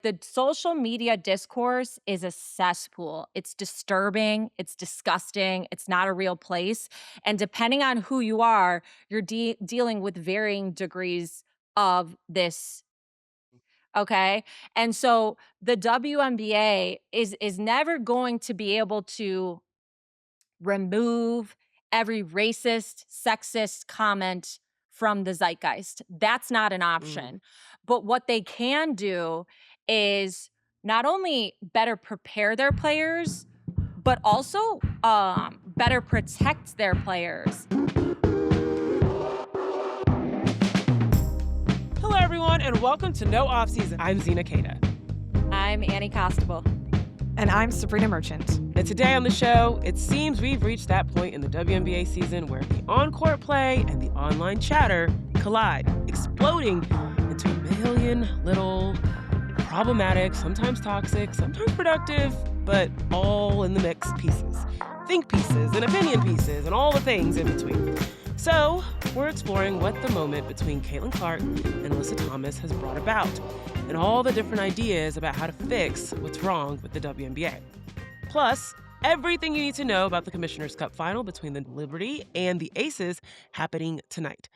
The social media discourse is a cesspool. It's disturbing, it's disgusting, it's not a real place, and depending on who you are, you're dealing with varying degrees of this, okay? And so the WNBA is never going to be able to remove every racist, sexist comment from the zeitgeist. That's not an Mm. option. But what they can do is not only better prepare their players, but also better protect their players. Hello, everyone, and welcome to No Offseason. I'm Zena Kada. I'm Annie Costable. And I'm Sabreena Merchant. And today on the show, it seems we've reached that point in the WNBA season where the on-court play and the online chatter collide, exploding into a million little problematic, sometimes toxic, sometimes productive, but all in the mix pieces. Think pieces and opinion pieces and all the things in between. So, we're exploring what the moment between Caitlin Clark and Alyssa Thomas has brought about, and all the different ideas about how to fix what's wrong with the WNBA. Plus, everything you need to know about the Commissioner's Cup final between the Liberty and the Aces happening tonight.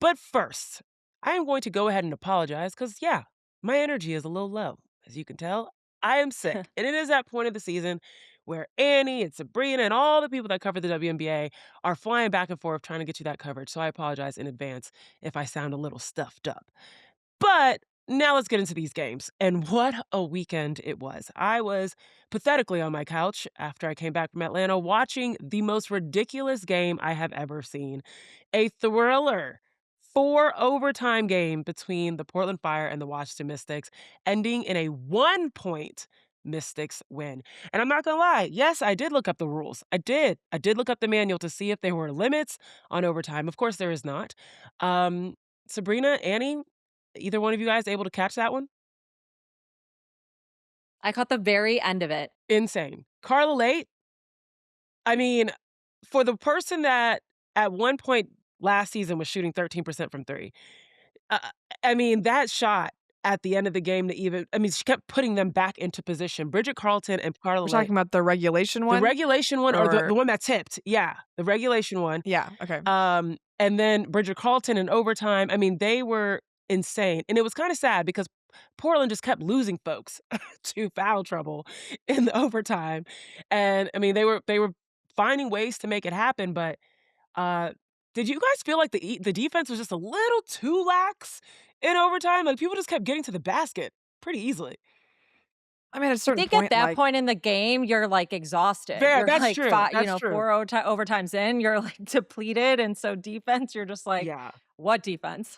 But first, I am going to go ahead and apologize because, yeah, my energy is a little low. As you can tell, I am sick. And it is that point of the season where Annie and Sabreena and all the people that cover the WNBA are flying back and forth trying to get you that coverage. So I apologize in advance if I sound a little stuffed up. But now let's get into these games. And what a weekend it was. I was pathetically on my couch after I came back from Atlanta watching the most ridiculous game I have ever seen. A thriller. 4 overtime game between the Portland Fire and the Washington Mystics, ending in a 1-point Mystics win. And I'm not gonna lie, yes, I did look up the rules. I did. I did look up the manual to see if there were limits on overtime. Of course, there is not. Sabreena, Annie, either one of you guys able to catch that one? I caught the very end of it. Insane. Carla Late, I mean, for the person that at one point last season was shooting 13% from three, uh, I mean, that shot at the end of the game to even I mean, she kept putting them back into position. Bridget Carlton and Carla We're Late. talking about the regulation The one? regulation one or the Or one that tipped. Yeah, the regulation one. yeah, okay. And then Bridget Carlton in overtime. I mean, they were insane. And it was kind of sad because Portland just kept losing folks to foul trouble in the overtime. And I mean, they were finding ways to make it happen, but uh did you guys feel like the defense was just a little too lax in overtime? Like people just kept getting to the basket pretty easily. I mean, at a I certain think at point, that like, point in the game, you're, like, exhausted. Fair, You're, that's like, true. That's 4 true. overtimes in, you're, like, depleted, and so defense, you're just like, Yeah. "What defense?"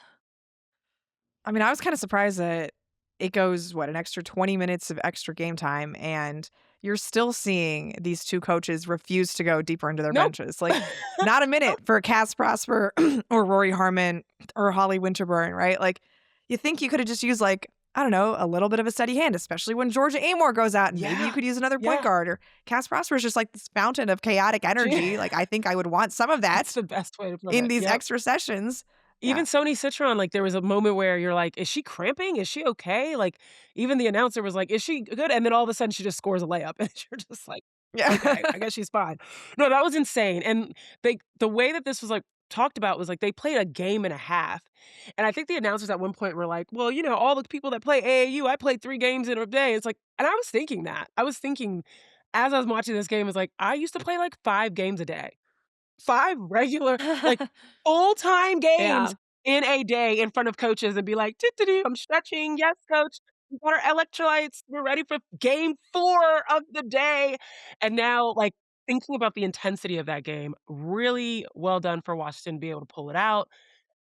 I mean, I was kinda surprised that it goes, what, an extra 20 minutes of extra game time, and you're still seeing these 2 coaches refuse to go deeper into their Nope. benches. Like, not a Nope. minute for Cass Prosper or Rory Harmon or Holly Winterburn, right? Like, you think you coulda just used, like, I don't know, a little bit of a steady hand, especially when Georgia Amore goes out, and maybe you Yeah. could use another point Yeah. guard, or Cass Prosper is just like this fountain of chaotic energy. Like, I think I would want some of That's that the best way to put in it. these Yep. extra sessions. Even Yeah. Sony Citron, like, there was a moment where you're like, "Is she cramping? Is she okay?" Like, even the announcer was like, "Is she good?" And then all of a sudden, she just scores a layup, and you're just like, "Okay, Yeah. I guess she's fine." No, that was insane, and the way that this was, like, talked about was, like, they played a game and a half, and I think the announcers at one point were like, "Well, you know, all the people that play AAU, I played 3 games in a day." It's like and I was thinking that. I was thinking as I was watching this game, I was like, "I used to play, like, 5 games a day." 5 regular, like, full-time Yeah. games in a day in front of coaches and be like, "Doo, doo, doo, I'm stretching. Yes, coach. We got our electrolytes. We're ready for game 4 of the day." And now, like, thinking about the intensity of that game, really well done for Washington to be able to pull it out.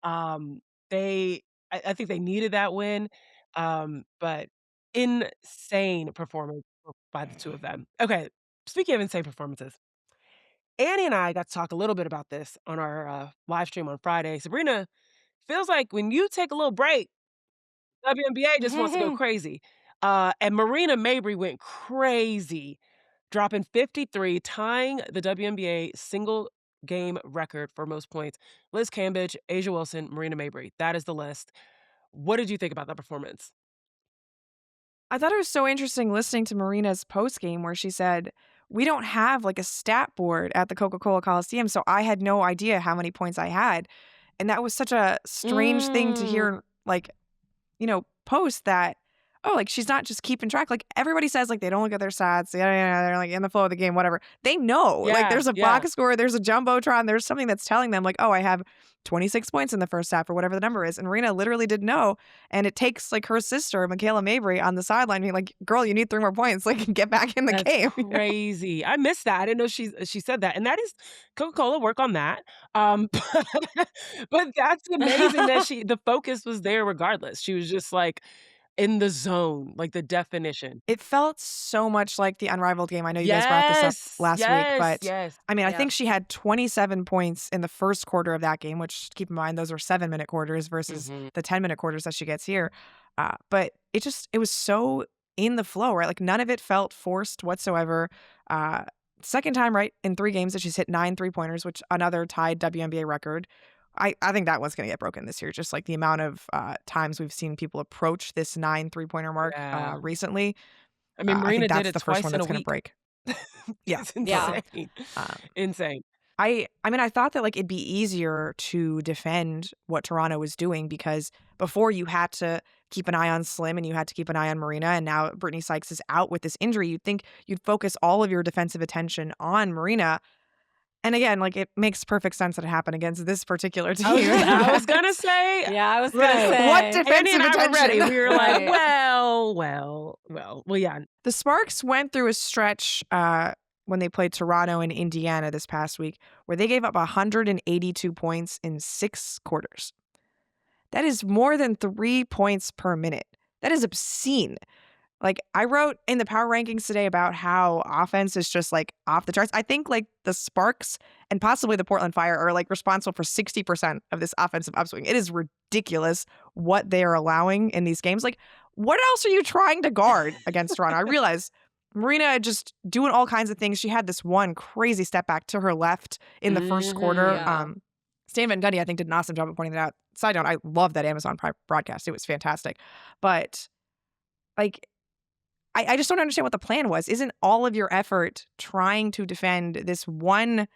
Um, they I think they needed that win, but insane performance by the 2 of them. Okay, speaking of insane performances, Annie and I got to talk a little bit about this on our live stream on Friday. Sabreena, feels like when you take a little break, WNBA just wants to go crazy. And Marina Mabrey went crazy, dropping 53, tying the WNBA single game record for most points. Liz Cambage, Asia Wilson, Marina Mabrey. That is the list. What did you think about that performance? I thought it was so interesting listening to Marina's post game where she said, "We don't have like a stat board at the Coca-Cola Coliseum, so I had no idea how many points I had." And that was such a strange thing to Mm, hear, like, post that, oh, like, she's not just keeping track. Like, everybody says, like, they don't look at their stats. Yeah, they're, like, in the flow of the game, whatever. They know. Like, yeah, there's a yeah. box score, there's a jumbotron, there's something that's telling them, like, oh, I have 26 points in the first half or whatever the number is. And Marina literally didn't know. And it takes, like, her sister, Michaela Mabrey, on the sideline being like, girl, you need 3 more points. Like, get back in the That's game. crazy. I missed that. I didn't know she said that, and that is Coca-Cola, work on that. But that's amazing that the focus was there regardless. She was just, like, in the zone, like, the definition. It felt so much like the Unrivaled game. I know you guys brought this up Yes, last week, yes, but yes. I mean, I Yep. think she had 27 points in the first quarter of that game, which keep in mind those are 7-minute quarters versus Mhm. the 10-minute quarters that she gets here. But it was so in the flow, right? Like none of it felt forced whatsoever. Uh, Second time, right, in 3 games that she's hit 9 3-pointers, which another tied WNBA record. I think that one's going to get broken this year. Just like the amount of times we've seen people approach this 9 3-pointer mark Yeah. recently. I mean, I think Marina did that's it the first one twice in a that's gonna week. break. Yeah, It's totally. Yeah. insane. Um, Insane. I mean, I thought that, like, it'd be easier to defend what Toronto was doing because before you had to keep an eye on Slim and you had to keep an eye on Marina, and now Brittany Sykes is out with this injury, you'd think you'd focus all of your defensive attention on Marina. And again, like, it makes perfect sense that it happened against this particular team. I was gonna say, Yeah, I was gonna right. What say. Andy defensive and I were ready. attention? We were like, Right. well, yeah. The Sparks went through a stretch when they played Toronto and Indiana this past week where they gave up 182 points in 6 quarters. That is more than 3 points per minute. That is obscene. Like, I wrote in the power rankings today about how offense is just, like, off the charts. I think, like, the Sparks and possibly the Portland Fire are, like, responsible for 60% of this offensive upswing. It is ridiculous what they are allowing in these games. Like, what else are you trying to guard against Toronto? I realize Marina just doing all kinds of things. She had this one crazy step back to her left in the first Mhm. quarter. Yeah. Stan Van Gundy, I think, did an awesome job of pointing that out. Side note, I love that Amazon Prime broadcast. It was fantastic. But, like, I just don't understand what the plan was. Isn't all of your effort trying to defend this one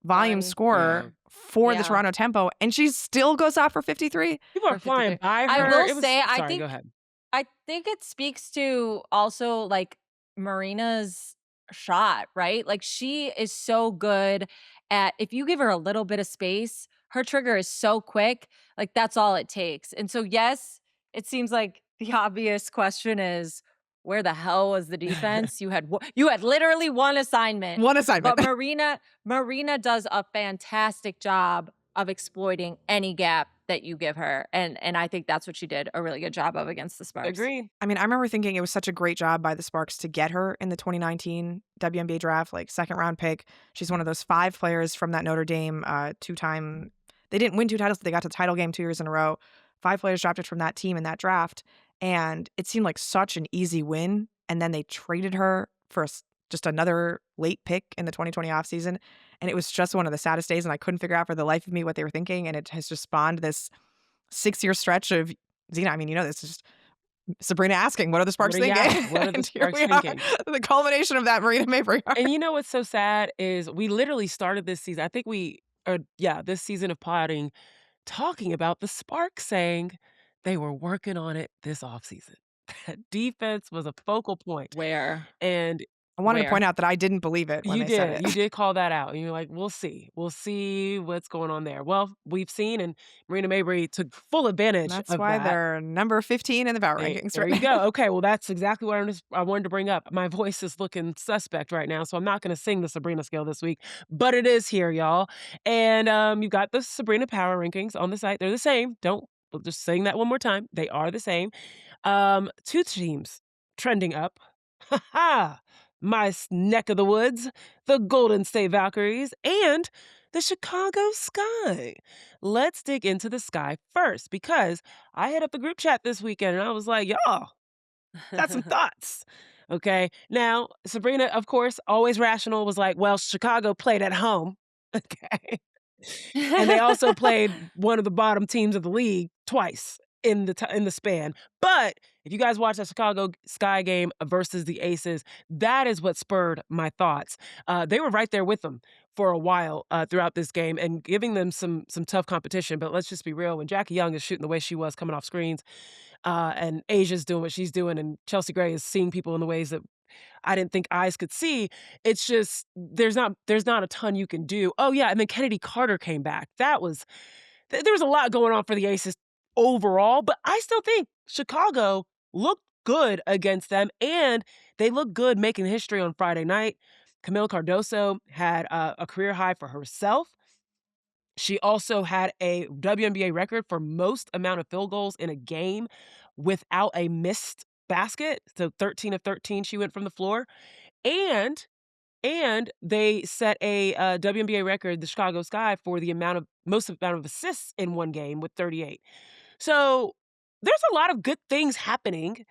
volume One. Yeah. scorer for the Yeah. Toronto tempo, and she still goes off for 53? People are For flying 53. by I her. will It was say, sorry, go ahead. I think it speaks to also like Marina's shot, right? Like she is so good at if you give her a little bit of space, her trigger is so quick, like that's all it takes. And so yes, it seems like the obvious question is where the hell was the defense? You had literally one assignment. One assignment. But Marina does a fantastic job of exploiting any gap that you give her. And I think that's what she did a really good job of against the Sparks. Agreed. I mean, I remember thinking it was such a great job by the Sparks to get her in the 2019 WNBA draft, like second round pick. She's one of those 5 players from that Notre Dame 2-time. They didn't win 2 titles, but they got to the title game 2 years in a row. 5 players drafted from that team in that draft. And it seemed like such an easy win. And then they traded her for just another late pick in the 2020 offseason. And it was just one of the saddest days. And I couldn't figure out for the life of me what they were thinking. And it has just spawned this 6-year stretch of Zena. I mean, this is just Sabreena asking, what are the Sparks What are thinking? the And here Sparks we are, thinking? the culmination of that Marina Mabrey. And you know what's so sad is we literally started this season. I think this season of potting talking about the Sparks saying they were working on it this offseason. That defense was a focal point. Where? And I wanted to point Where? out that I didn't believe it when you they said did. it. You did call that out. And you're like, we'll see. We'll see what's going on there. Well, we've seen, and Marina Mabrey took full advantage That's of why that. they're number 15 in the power rankings. There Right you go. Okay, well, that's exactly what I wanted to bring up. My voice is looking suspect right now, so I'm not going to sing the Sabreena Scale this week, but it is here, y'all. And you got the Sabreena Power Rankings on the site. They're the same. We'll just saying that one more time. They are the same. 2 teams trending up. Ha ha! My neck of the woods, the Golden State Valkyries, and the Chicago Sky. Let's dig into the Sky first because I hit up the group chat this weekend and I was like, y'all, got some thoughts. Okay. Now, Sabrina, of course, always rational, was like, well, Chicago played at home. Okay. And they also played one of the bottom teams of the league twice. in the span. But if you guys watch the Chicago Sky game versus the Aces, that is what spurred my thoughts. They were right there with them for a while throughout this game and giving them some tough competition. But let's just be real: when Jackie Young is shooting the way she was coming off screens, and Asia's doing what she's doing, and Chelsea Gray is seeing people in the ways that I didn't think eyes could see. It's just there's not a ton you can do. Oh yeah, and then Kennedy Carter came back. That was there was a lot going on for the Aces overall, but I still think Chicago looked good against them, and they looked good making history on Friday night. Camila Cardoso had a career high for herself. She also had a WNBA record for most amount of field goals in a game without a missed basket. So 13 of 13 she went from the floor. And they set a WNBA record, the Chicago Sky, for the most amount of assists in one game with 38. So there's a lot of good things happening,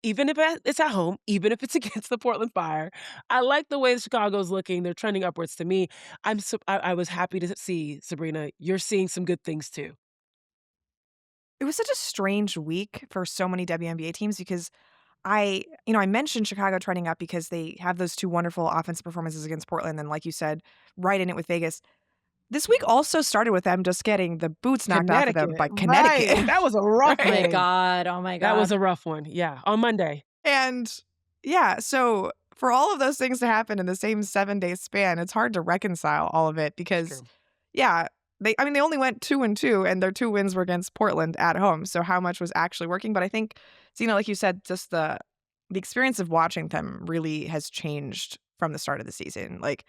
even if it's at home, even if it's against the Portland Fire. I like the way Chicago's looking. They're trending upwards to me. I was happy to see, Sabreena, you're seeing some good things too. It was such a strange week for so many WNBA teams because I mentioned Chicago trending up because they have those two wonderful offensive performances against Portland, and like you said, right in it with Vegas. This week also started with them just getting the boots knocked off of them Connecticut, by right. Connecticut. That was a rough Oh my Right? game. god, oh my That was god. a rough one. Yeah, on Monday. And yeah, so for all of those things to happen in the same 7-day span, it's hard to reconcile all of it It's because, true. yeah, they only went 2-2, and their two wins were against Portland at home. So how much was actually working? But I think, like you said, just the experience of watching them really has changed from the start of the season. Like,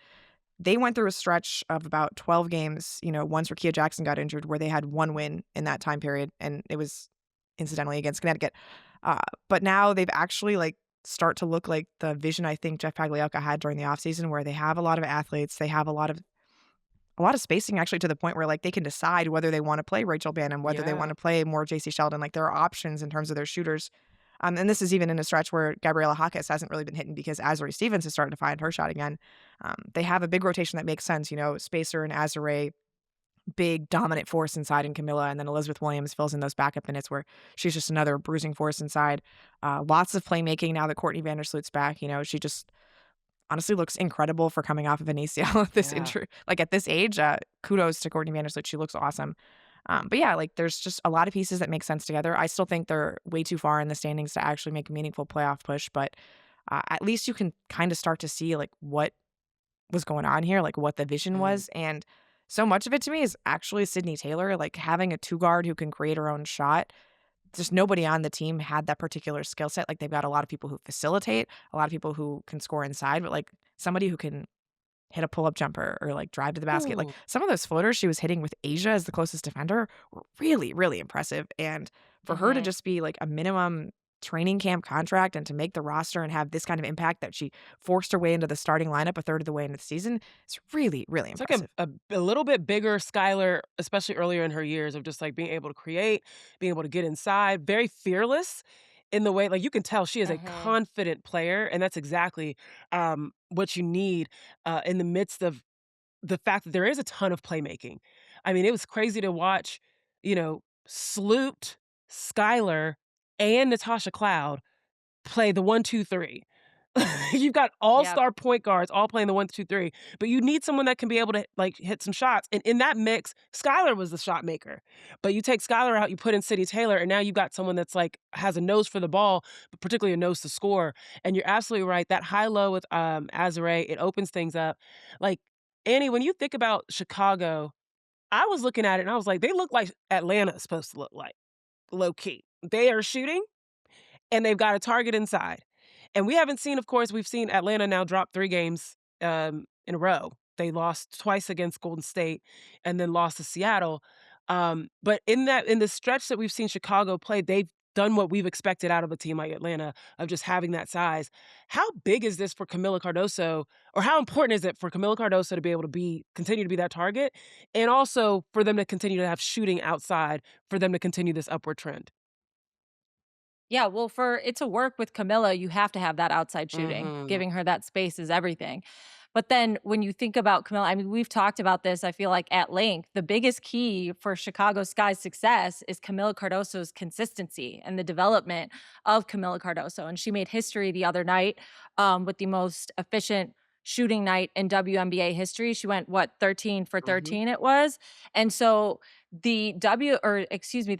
they went through a stretch of about 12 games, once Rakia Jackson got injured, where they had one win in that time period, and it was incidentally against Connecticut. But now they've actually start to look like the vision I think Jeff Pagliuca had during the offseason, where they have a lot of athletes, they have a lot of spacing actually to the point where they can decide whether they want to play Rachel Banham, whether they want Yeah. to play more JC Sheldon. Like, there are options in terms of their shooters. And this is even in a stretch where Gabriela Hawkes hasn't really been hitting because Azurá Stevens is starting to find her shot again. They have a big rotation that makes sense. Spacer and Azurá, big dominant force inside, and Camilla, and then Elizabeth Williams fills in those backup minutes where she's just another bruising force inside. Lots of playmaking now that Courtney Vandersloot's back. She just honestly looks incredible for coming off of an ACL at this Yeah. injury. Like, at this age, kudos to Courtney Vandersloot. She looks awesome. But yeah, there's just a lot of pieces that make sense together. I still think they're way too far in the standings to actually make a meaningful playoff push, but at least you can kind of start to see what was going on here, what the vision Mm. was. And so much of it to me is actually Sydney Taylor, having a two guard who can create her own shot. Just nobody on the team had that particular skill set. They've got a lot of people who facilitate, a lot of people who can score inside, but somebody who can hit a pull-up jumper or drive to the basket. Ooh. Some of those floaters she was hitting with Asia as the closest defender were really, really impressive. And for her to Mhm. just be a minimum training camp contract and to make the roster and have this kind of impact that she forced her way into the starting lineup a third of the way into the season, is really, really It's like impressive. a little bit bigger Skylar, especially earlier in her years of just being able to create, being able to get inside, very fearless in the way you can tell she is a Mhm. confident player, and that's exactly what you need in the midst of the fact that there is a ton of playmaking. I mean, it was crazy to watch, Sloot, Skylar, and Natasha Cloud play the 1-2-3. You've got Yep. all-star point guards all playing the 1-2-3, but you need someone that can be able to hit some shots. And in that mix, Skylar was the shot maker. But you take Skylar out, you put in City Taylor, and now you've got someone that's has a nose for the ball, but particularly a nose to score. And you're absolutely right. That high-low with Azurá, it opens things up. Like, Annie, when you think about Chicago, I was looking at it and I was like, they look like Atlanta is supposed to look like, low key. They are shooting and they've got a target inside. And we haven't seen, of course, we've seen Atlanta now drop 3 games in a row. They lost twice against Golden State and then lost to Seattle. But in the stretch that we've seen Chicago play, they've done what we've expected out of a team like Atlanta of just having that size. How big is this for Camila Cardoso, or how important is it for Camila Cardoso to be able to continue to be that target, and also for them to continue to have shooting outside, for them to continue this upward trend? Yeah, well, for it to work with Camilla, you have to have that outside shooting. Mhm. Giving her that space is everything. But then when you think about Camilla, I mean, we've talked about this, I feel like at length. The biggest key for Chicago Sky's success is Camila Cardoso's consistency and the development of Camila Cardoso. And she made history the other night with the most efficient shooting night in WNBA history. She went, what, 13 for Mhm. 13 it was. And so the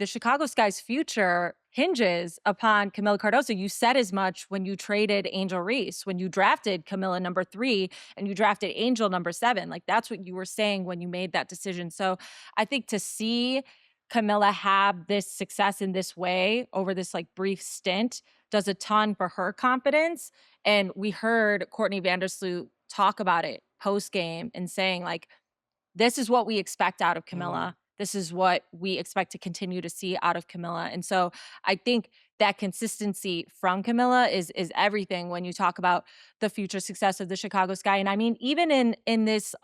Chicago Sky's future hinges upon Camila Cardoso. You said as much when you traded Angel Reese, when you drafted Camila number 3 and you drafted Angel number 7. Like that's what you were saying when you made that decision. So I think to see Camilla have this success in this way over this like brief stint does a ton for her confidence. And we heard Courtney Vandersloot talk about it post game and saying like, this is what we expect out of Mhm. Camilla. This is what we expect to continue to see out of Camilla. And so I think that consistency from Camilla is everything when you talk about the future success of the Chicago Sky. And I mean, even in this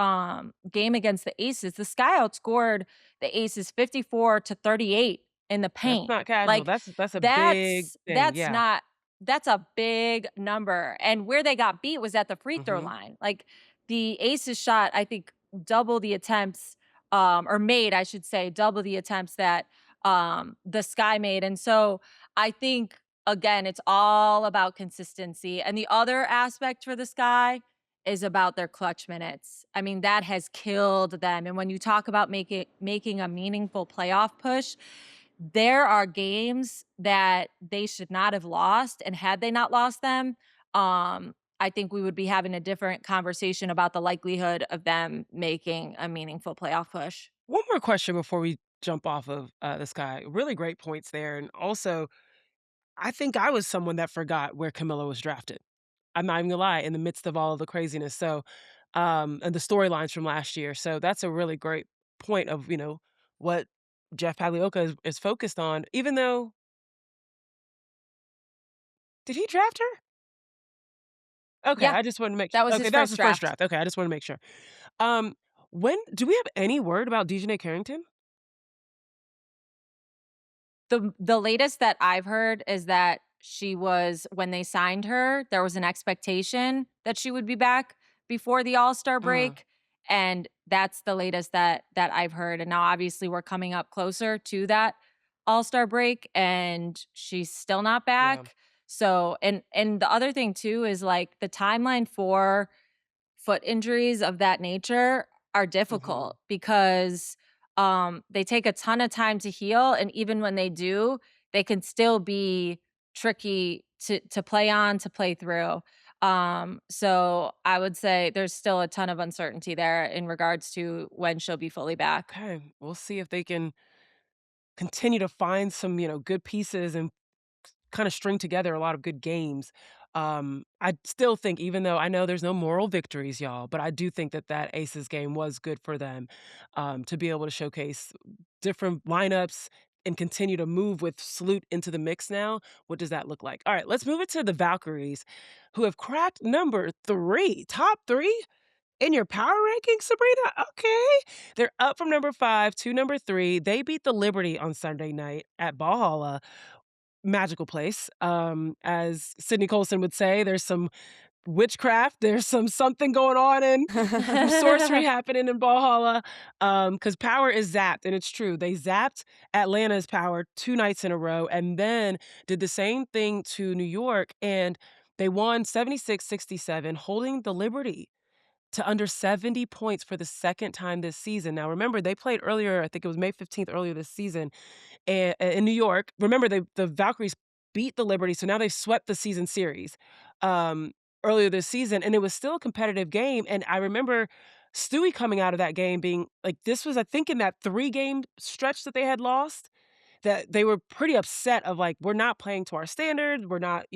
game against the Aces, the Sky outscored the Aces 54-38 in the That's paint. not casual. Like That's a big that's thing, that's yeah. not that's a big number. And where they got beat was at the free throw Mhm. line. Like the Aces shot, I think, double the attempts, or made, I should say, double the attempts that the Sky made. And so I think, again, it's all about consistency. And the other aspect for the Sky is about their clutch minutes. I mean, that has killed them. And when you talk about making a meaningful playoff push, there are games that they should not have lost. And had they not lost them, I think we would be having a different conversation about the likelihood of them making a meaningful playoff push. One more question before we jump off of, this guy. Really great points there, and also, I think I was someone that forgot where Camilla was drafted. I'm not even gonna lie, in the midst of all of the craziness, so, and the storylines from last year, so that's a really great point of, what Jeff Pagliuca is focused on, even though did he draft her? Okay, Yeah, I just wanted to make that was okay, his that was first his first draft. draft, okay, I just wanna make sure. Um, when do we have any word about Dejanay Carrington? The latest that I've heard is that she was when they signed her, there was an expectation that she would be back before the All-Star Mm, break, and that's the latest that I've heard. And now obviously we're coming up closer to that All-Star break and she's still not yeah, back. So and the other thing too is like the timeline for foot injuries of that nature are mhm. difficult because they take a ton of time to heal, and even when they do, they can still be tricky to play on, to play through. So I would say there's still a ton of uncertainty there in regards to when she'll be fully back. Okay, we'll see if they can continue to find some, good pieces and kinda string together a lot of good games. I still think even though I know there's no moral victories, y'all, but I do think that that Aces game was good for them, to be able to showcase different lineups and continue to move with Sloot into the mix now. What does that look like? Alright, let's move it to the Valkyries, who have cracked number 3, top 3 in your power rankings, Sabrina? Okay. They're up from number 5 to number 3. They beat the Liberty on Sunday night at Valhalla. Magical place. As Sydney Colson would say, there's some witchcraft, there's some something going on and some sorcery happening in Valhalla. Because power is zapped, and it's true. They zapped Atlanta's power 2 nights in a row and then did the same thing to New York, and they won 76-67, holding the Liberty to under 70 points for the second time this season. Now remember, they played earlier, I think it was May 15th earlier this season, in New York. Remember, the Valkyries beat the Liberty, so now they've swept the season series, um, earlier this season, and it was still a competitive game, and I remember Stewie coming out of that game being like, this was, I think, in that 3-game stretch that they had lost, that they were pretty upset of like, "We're not playing to our standard, we're not,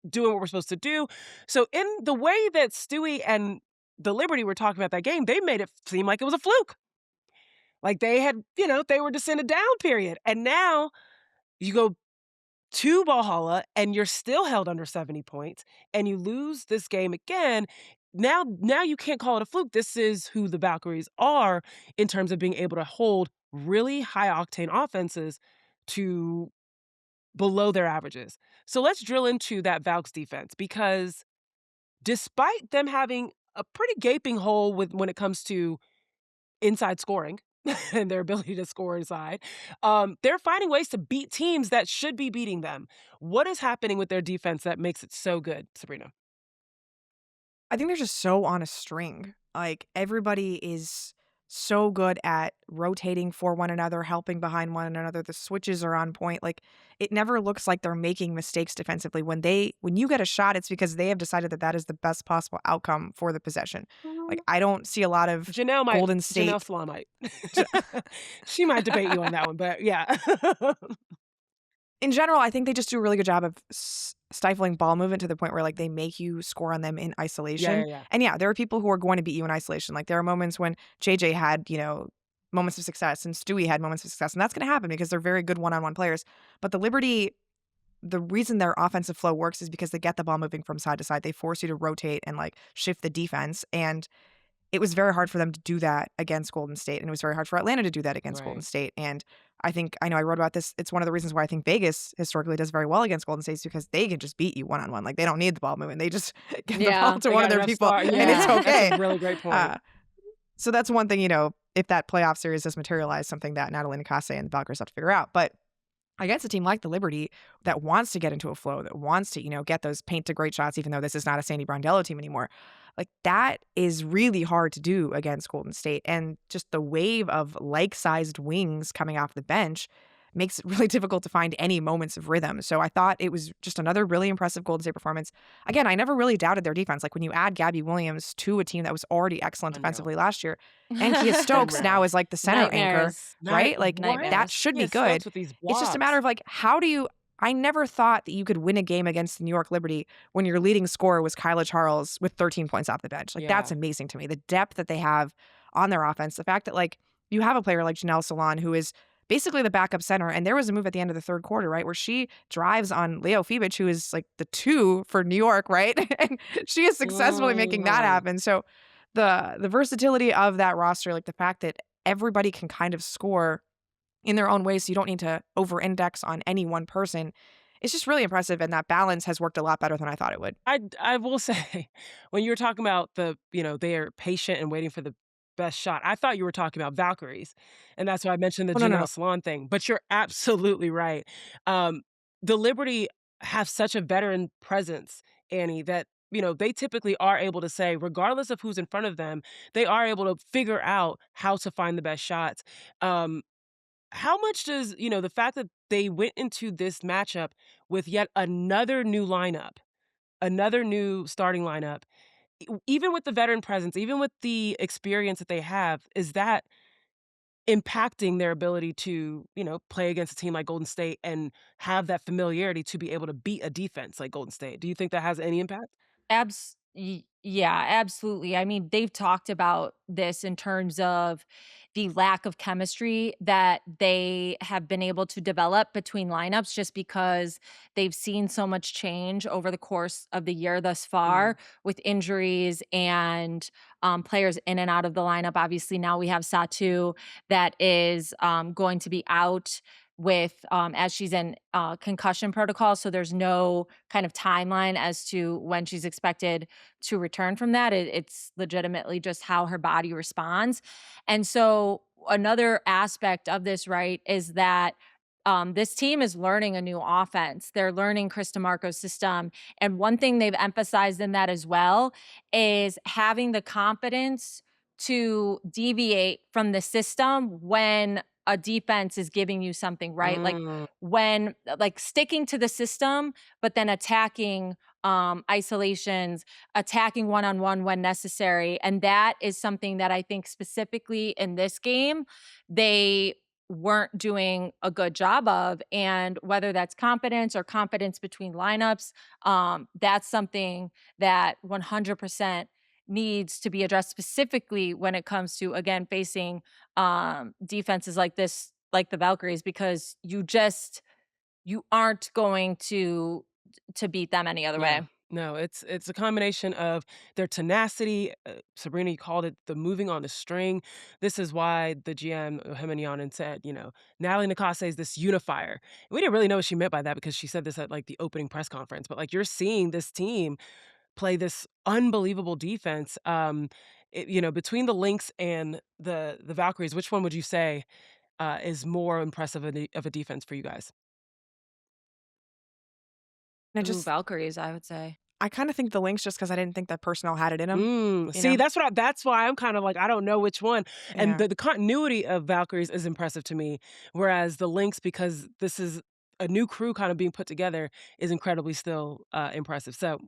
doing what we're supposed to do." So in the way that Stewie and the Liberty were talking about that game, they made it seem like it was a fluke. Like they had, they were just in a down period. And now you go to Valhalla and you're still held under 70 points and you lose this game again. Now you can't call it a fluke. This is who the Valkyries are in terms of being able to hold really high octane offenses to below their averages. So let's drill into that Valks defense because despite them having a pretty gaping hole with when it comes to inside scoring and their ability to score inside. They're finding ways to beat teams that should be beating them. What is happening with their defense that makes it so good, Sabrina? I think they're just so on a string. Like, everybody is so good at rotating for one another, helping behind one another. The switches are on point. Like, it never looks like they're making mistakes defensively. When you get a shot, it's because they have decided that that is the best possible outcome for the possession. Like, I don't see a lot of Golden Janelle State. Swan might. She might debate you on that one, but yeah. In general, I think they just do a really good job of stifling ball movement to the point where, like, they make you score on them in Yeah, yeah, isolation. yeah. And yeah, there are people who are going to beat you in isolation. Like, there are moments when JJ had, moments of success and Stewie had moments of success. And that's going to happen because they're very good one-on-one players. But the reason their offensive flow works is because they get the ball moving from side to side. They force you to rotate and like shift the defense. And it was very hard for them to do that against Golden State, and it was very hard for Atlanta to do that against Golden Right. State, and I know I wrote about this. It's one of the reasons why I think Vegas historically does very well against Golden State is because they can just beat you one-on-one. Like, they don't need the ball movement. They just get the ball Yeah. to They one of got their enough people, star and it's yeah, that's a okay. really great point. Uh, so that's one thing, if that playoff series does materialize, something that Natalie Nakase and the Valkyries have to figure out. But against a team like the Liberty that wants to get into a flow, that wants to, get those paint to great shots, even though this is not a Sandy Brondello team anymore. Like, that is really hard to do against Golden State. And just the wave of like-sized wings coming off the bench makes it really difficult to find any moments of rhythm. So I thought it was just another really impressive Golden State performance. Again, I never really doubted their defense. Like, when you add Gabby Williams to a team that was already excellent Unreal. defensively last year, and Kia Stokes now Unreal. is like the center anchor, Nightmares. Not right? Like, what? that Nightmares. should be Yes, good. Stokes with these It's just a matter blocks. of like, I never thought that you could win a game against the New York Liberty when your leading scorer was Kyla Charles with 13 points off the bench. Like, that's Yeah. amazing to me. The depth that they have on their offense, the fact that, like, you have a player like Janelle Salon who is basically the backup center. And there was a move at the end of the third quarter, right, where she drives on Leo Fibich, who is like the 2 for New York, right? And she is successfully making that Mhm. happen. So the versatility of that roster, like the fact that everybody can kind of score in their own ways, so you don't need to over-index on any one person. It's just really impressive, and that balance has worked a lot better than I thought it would. I will say, when you were talking about they are patient and waiting for the best shot, I thought you were talking about Valkyries, and that's why I mentioned the Oh, no, no, no. Janelle Salon thing, but you're absolutely right. Um, the Liberty have such a veteran presence, Annie, that, they typically are able to say, regardless of who's in front of them, they are able to figure out how to find the best shots. Um, how much does, the fact that they went into this matchup with yet another new starting lineup, even with the veteran presence, even with the experience that they have, is that impacting their ability to, play against a team like Golden State and have that familiarity to be able to beat a defense like Golden State? Do you think that has any impact? Yeah, absolutely. I mean, they've talked about this in terms of the lack of chemistry that they have been able to develop between lineups just because they've seen so much change over the course of the year thus Mm, far with injuries and players in and out of the lineup. Obviously, now we have Satu that is going to be out with as she's in concussion protocol, so there's no kind of timeline as to when she's expected to return from that. It's legitimately just how her body responds. And so another aspect of this, right, is that this team is learning a new offense. They're learning Chris DeMarco's system. And one thing they've emphasized in that as well is having the confidence to deviate from the system when a defense is giving you something, right? Like mm, when like sticking to the system, but then attacking isolations, attacking one-on-one when necessary. And that is something that I think specifically in this game, they weren't doing a good job of. And whether that's confidence or confidence between lineups, that's something that 100% needs to be addressed specifically when it comes to again facing defenses like this, like the Valkyries, because you aren't going to beat them any other yeah. way. No, it's a combination of their tenacity. Sabrina, you called it the moving on the string. This is why the GM Hemanianen said, Natalie Nakase is this unifier. We didn't really know what she meant by that because she said this at like the opening press conference. But like you're seeing this team play this unbelievable defense. Between the Lynx and the Valkyries, which one would you say is more impressive of a defense for you guys? And Ooh, Valkyries, I would say. I kind of think the Lynx just because I didn't think that personnel had it in them. See, that's why I'm kind of like, I don't know which one. And Yeah. the continuity of Valkyries is impressive to me, whereas the Lynx, because this is a new crew kind of being put together, is incredibly still impressive. So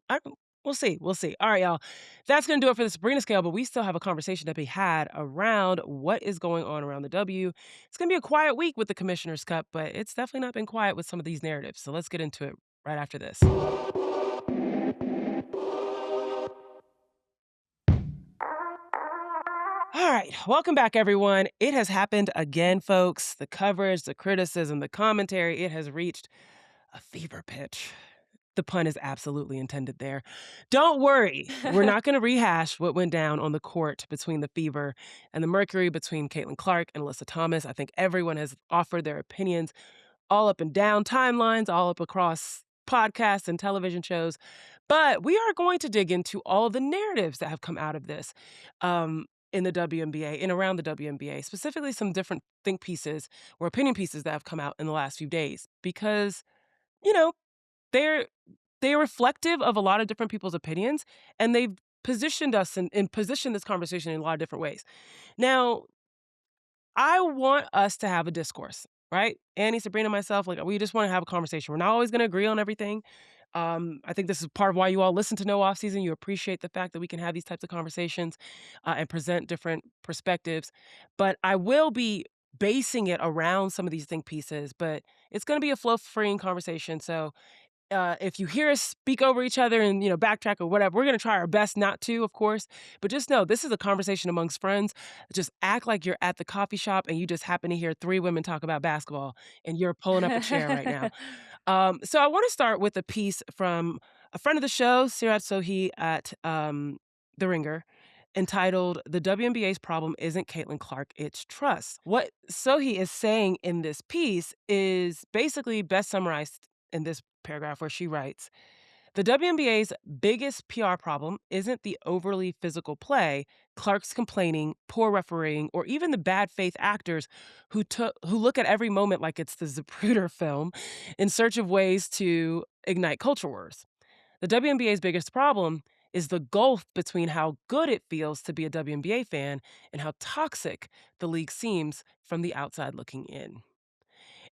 we'll see. We'll see. All right, y'all. That's going to do it for the Sabreena Scale, but we still have a conversation to be had around what is going on around the W. It's going to be a quiet week with the Commissioner's Cup, but it's definitely not been quiet with some of these narratives. So let's get into it right after this. All right, welcome back, everyone. It has happened again, folks. The coverage, the criticism, the commentary, it has reached a fever pitch. The pun is absolutely intended there. Don't worry, we're not going to rehash what went down on the court between the Fever and the Mercury, between Caitlin Clark and Alyssa Thomas. I think everyone has offered their opinions all up and down timelines, all up across podcasts and television shows. But we are going to dig into all of the narratives that have come out of this in the WNBA and around the WNBA, specifically some different think pieces or opinion pieces that have come out in the last few days, because, you know, they're they're reflective of a lot of different people's opinions, and they've positioned us and positioned this conversation in a lot of different ways. Now, I want us to have a discourse, right? Annie, Sabrina, myself, like, we just want to have a conversation. We're not always going to agree on everything. I think this is part of why you all listen to No Off Season. You appreciate the fact that we can have these types of conversations and present different perspectives. But I will be basing it around some of these think pieces, but it's going to be a flow-free conversation. So if you hear us speak over each other and, backtrack or whatever, we're going to try our best not to, of course. But just know this is a conversation amongst friends. Just act like you're at the coffee shop and you just happen to hear three women talk about basketball and you're pulling up a chair right now. So I want to start with a piece from a friend of the show, Seerat Sohi at The Ringer, entitled "The WNBA's Problem Isn't Caitlin Clark, It's Trust." What Sohi is saying in this piece is basically best summarized in this paragraph where she writes, "The WNBA's biggest PR problem isn't the overly physical play, Clark's complaining, poor refereeing, or even the bad faith actors who look at every moment like it's the Zapruder film in search of ways to ignite culture wars. The WNBA's biggest problem is the gulf between how good it feels to be a WNBA fan and how toxic the league seems from the outside looking in."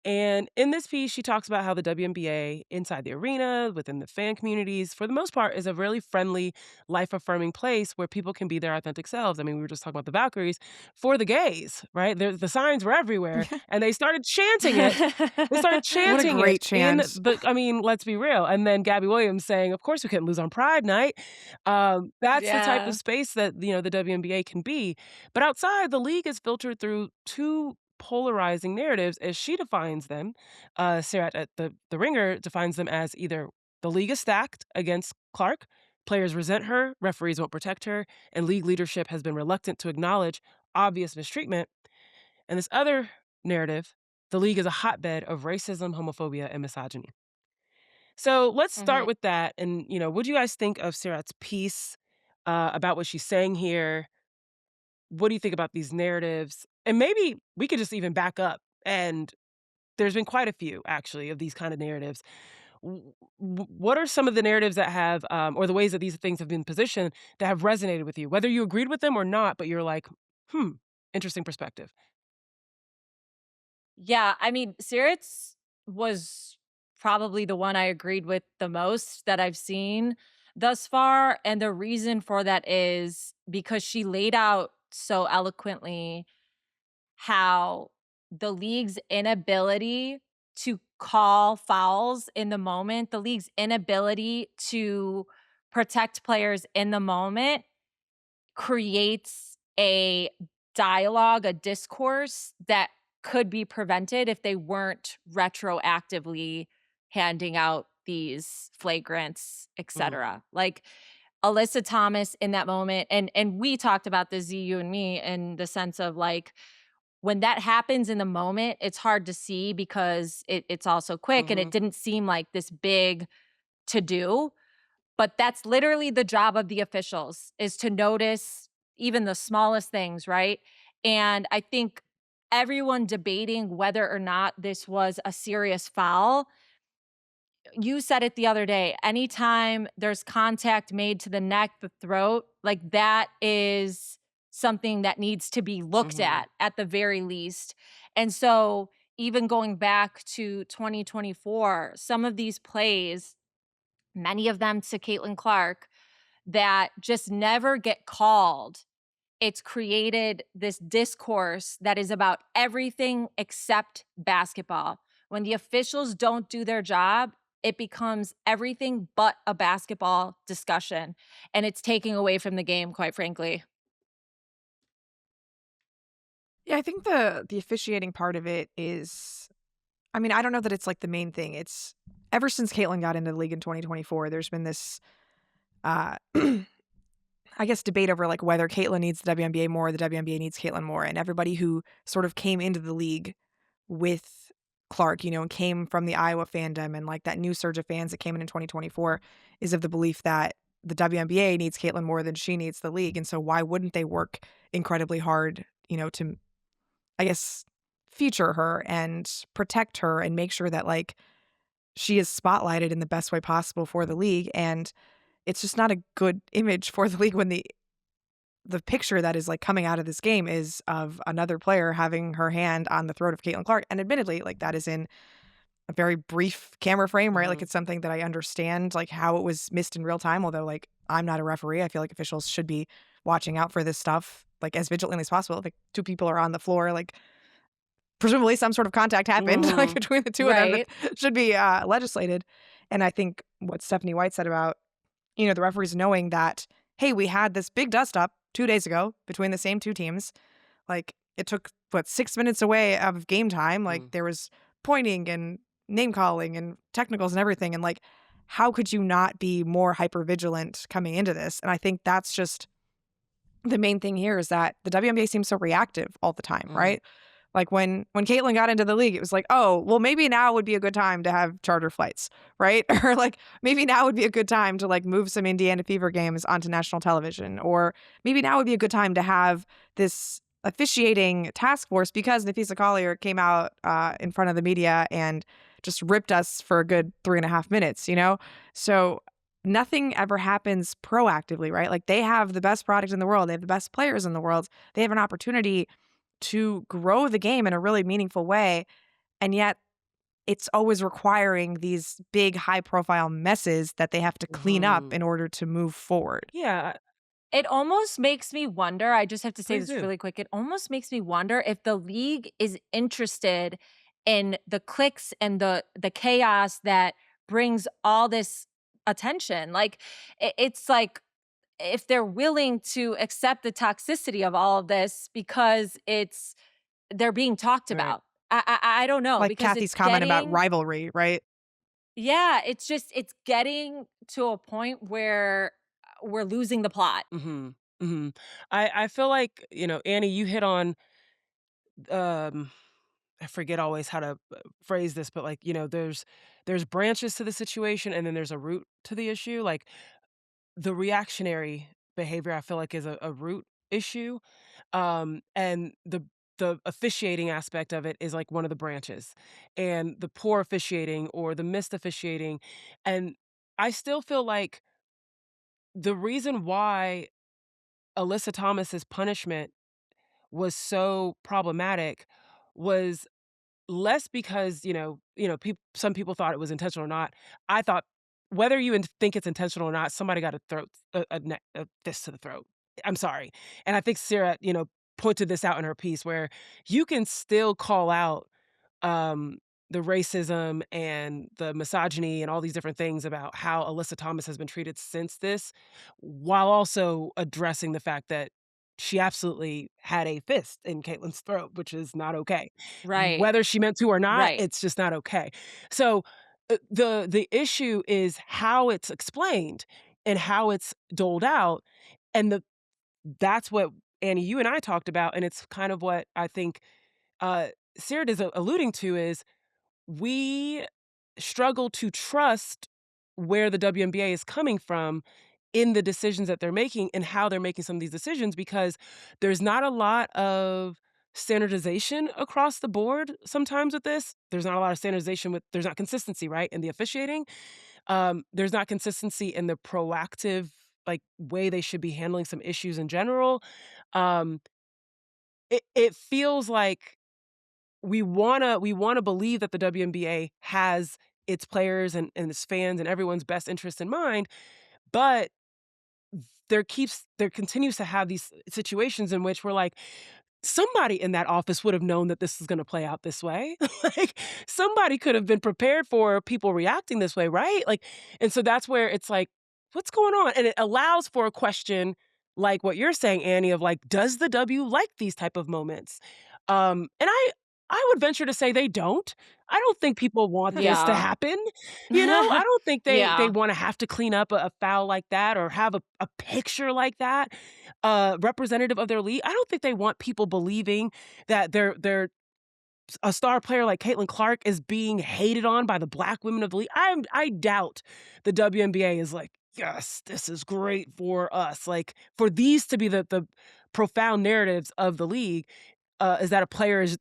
And in this piece, she talks about how the WNBA inside the arena, within the fan communities, for the most part, is a really friendly, life affirming place where people can be their authentic selves. I mean, we were just talking about the Valkyries for the gays, right? The signs were everywhere, and they started chanting it. They started chanting What a great it in chant. let's be real. And then Gabby Williams saying, of course, we couldn't lose on Pride Night. That's the type of Yeah. space that, the WNBA can be. But outside, the league is filtered through two polarizing narratives as she defines them. Seerat at the Ringer defines them as either the league is stacked against Clark, players resent her, referees won't protect her, and league leadership has been reluctant to acknowledge obvious mistreatment. And this other narrative, the league is a hotbed of racism, homophobia, and misogyny. So let's start Mhm. with that. And, what do you guys think of Seerat's piece about what she's saying here? What do you think about these narratives? And maybe we could just even back up. And there's been quite a few, actually, of these kind of narratives. What are some of the narratives that have, or the ways that these things have been positioned that have resonated with you, whether you agreed with them or not, but you're like, interesting perspective. Yeah, I mean, Sirits was probably the one I agreed with the most that I've seen thus far, and the reason for that is because she laid out so eloquently how the league's inability to call fouls in the moment, the league's inability to protect players in the moment creates a dialogue, a discourse that could be prevented if they weren't retroactively handing out these flagrants, Mm, etc. Like Alyssa Thomas in that moment, and we talked about this, Z, you and me, in the sense of like when that happens in the moment, it's hard to see because it's also quick and hmm it didn't seem like this big to do. But that's literally the job of the officials, is to notice even the smallest things, right? And I think everyone debating whether or not this was a serious foul, you said it the other day, anytime there's contact made to the neck, the throat, like that is something that needs to be looked Mhm. at the very least. And so even going back to 2024, some of these plays, many of them to Caitlin Clark, that just never get called. It's created this discourse that is about everything except basketball. When the officials don't do their job, it becomes everything but a basketball discussion, and it's taking away from the game, quite frankly. Yeah, I think the officiating part of it is, I mean, I don't know that it's like the main thing. It's ever since Caitlyn got into the league in 2024, there's been this uh I guess debate over like whether Caitlyn needs the WNBA more or the WNBA needs Caitlyn more. And everybody who sort of came into the league with Clark, and came from the Iowa fandom and like that new surge of fans that came in 2024 is of the belief that the WNBA needs Caitlyn more than she needs the league. And so why wouldn't they work incredibly hard, to, I guess, feature her and protect her and make sure that like she is spotlighted in the best way possible for the league. And it's just not a good image for the league when the picture that is like coming out of this game is of another player having her hand on the throat of Caitlin Clark. And admittedly, like that is in a very brief camera frame, right? Like Mhm. it's something that I understand like how it was missed in real time. Although like I'm not a referee. I feel like officials should be watching out for this stuff like as vigilantly as possible. If like two people are on the floor, like presumably some sort of contact happened like Mhm. between the two of them that Right. should be legislated. And I think what Stephanie White said about the referees knowing that, hey, we had this big dust up 2 days ago between the same two teams. Like it took, 6 minutes away of game time. Like Mm. there was pointing and name calling and technicals and everything. And like, how could you not be more hyper vigilant coming into this? And I think that's just the main thing here is that the WNBA seems so reactive all the time, Mhm. right? Like when Caitlyn got into the league, it was like, oh, well, maybe now would be a good time to have charter flights, right? Or like maybe now would be a good time to like move some Indiana Fever games onto national television. Or maybe now would be a good time to have this officiating task force because Nafisa Collier came out in front of the media and just ripped us for a good 3.5 minutes. So nothing ever happens proactively, right? Like they have the best product in the world. They have the best players in the world. They have an opportunity to grow the game in a really meaningful way. And yet it's always requiring these big, high profile messes that they have to clean up Mhm. in order to move forward. Yeah, It almost makes me wonder, I just have to say please this do. really quick. It almost makes me wonder if the league is interested in the clicks and the chaos that brings all this attention. Like it's like if they're willing to accept the toxicity of all of this because they're being talked Right. about. I don't know Like because Kathy's it's comment about getting, rivalry, right? yeah, it's getting to a point where we're losing the plot. Mhm. Mhm. I feel like, Annie, you hit on, um I forget always how to phrase this, but like, there's branches to the situation and then there's a root to the issue. Like the reactionary behavior I feel like is a root issue. And the officiating aspect of it is like one of the branches. And the poor officiating or the missed officiating. And I still feel like the reason why Alyssa Thomas's punishment was so problematic was less because, some people thought it was intentional or not. I thought whether you think it's intentional or not, somebody got a fist to the throat. I'm sorry. And I think Sarah, pointed this out in her piece where you can still call out um, the racism and the misogyny and all these different things about how Alyssa Thomas has been treated since this, while also addressing the fact that she absolutely had a fist in Caitlin's throat, which is not okay. Right. Whether she meant to or not, Right. it's just not okay. So the issue is how it's explained and how it's doled out, and that's what Annie, you and I talked about, and it's kind of what I think uh, Seerat is alluding to is we struggle to trust where the WNBA is coming from in the decisions that they're making and how they're making some of these decisions, because there's not a lot of standardization across the board sometimes with this. There's not a lot of standardization there's not consistency, right, in the officiating. There's not consistency in the proactive, like, way they should be handling some issues in general. Um, it feels like we wanna believe that the WNBA has its players and its fans and everyone's best interest in mind, but there continues to have these situations in which we're like, somebody in that office would have known that this is gonna play out this way. Like, somebody could have been prepared for people reacting this way, right? Like, and so that's where it's like, "What's going on?" And it allows for a question like what you're saying, Annie, of like, does the W like these type of moments? And I would venture to say they don't. I don't think people want this to Yeah. happen, you know? I don't think they Yeah. wanna have to clean up a foul like that or have a picture like that, representative of their league. I don't think they want people believing that they're a star player like Caitlin Clark is being hated on by the black women of the league. I doubt the WNBA is like, "Yes, this is great for us." Like, for these to be the profound narratives of the league, is that a player is